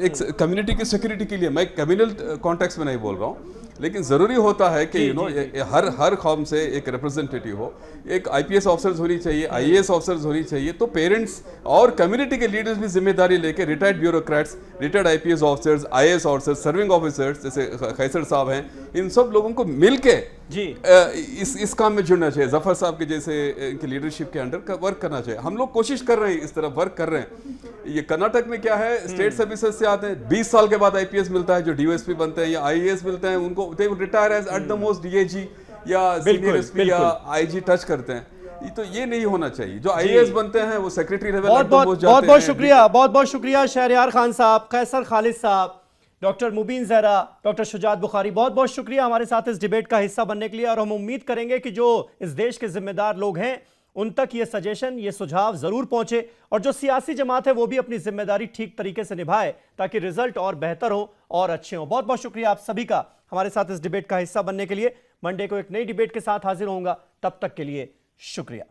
एक कम्युनिटी की सिक्योरिटी के लिए, मैं कम्युनल कॉन्टेक्स्ट में नहीं बोल रहा हूं, लेकिन ज़रूरी होता है कि हर कौम से एक रिप्रेजेंटेटिव हो, एक आईपीएस ऑफिसर्स होनी चाहिए, आईएएस ऑफिसर्स होनी चाहिए। तो पेरेंट्स और कम्युनिटी के लीडर्स भी जिम्मेदारी लेके, retired bureaucrats, retired IPS officers, IAS officers, serving officers जैसे खैसर साहब हैं, इन सब लोगों को मिलके इस काम में जुड़ना चाहिए। जफर साहब के जैसे इनकी लीडरशिप के अंडर वर्क करना चाहिए। हम लोग कोशिश कर रहे हैं, इस तरफ वर्क कर रहे हैं। ये कर्नाटक में क्या है, स्टेट सर्विसेज से आते हैं, 20 साल के बाद आईपीएस मिलता है, जो डीओएसपी बनते हैं या आईएएस मिलते हैं, उनको they retire age at the most DIG या सीनियर एसपी या आईजी टच करते हैं। तो ये नहीं होना चाहिए। जो आईएएस बनते हैं वो सेक्रेटरी लेवल
बहुत शुक्रिया, बहुत शुक्रिया शहरयार खान साहब, कैसर खालिद साहब, डॉक्टर मुबीन ज़हरा, डॉक्टर शुजात बुखारी, बहुत शुक्रिया हमारे साथ इस डिबेट का हिस्सा बनने के लिए। और हम उम्मीद करेंगे कि जो इस देश के जिम्मेदार लोग हैं उन तक ये सजेशन, ये सुझाव जरूर पहुंचे, और जो सियासी जमात है वो भी अपनी जिम्मेदारी ठीक तरीके से निभाए ताकि रिजल्ट और बेहतर हो और अच्छे हो। बहुत शुक्रिया आप सभी का हमारे साथ इस डिबेट का हिस्सा बनने के लिए। मंडे को एक नई डिबेट के साथ हाजिर होऊंगा, तब तक के लिए शुक्रिया।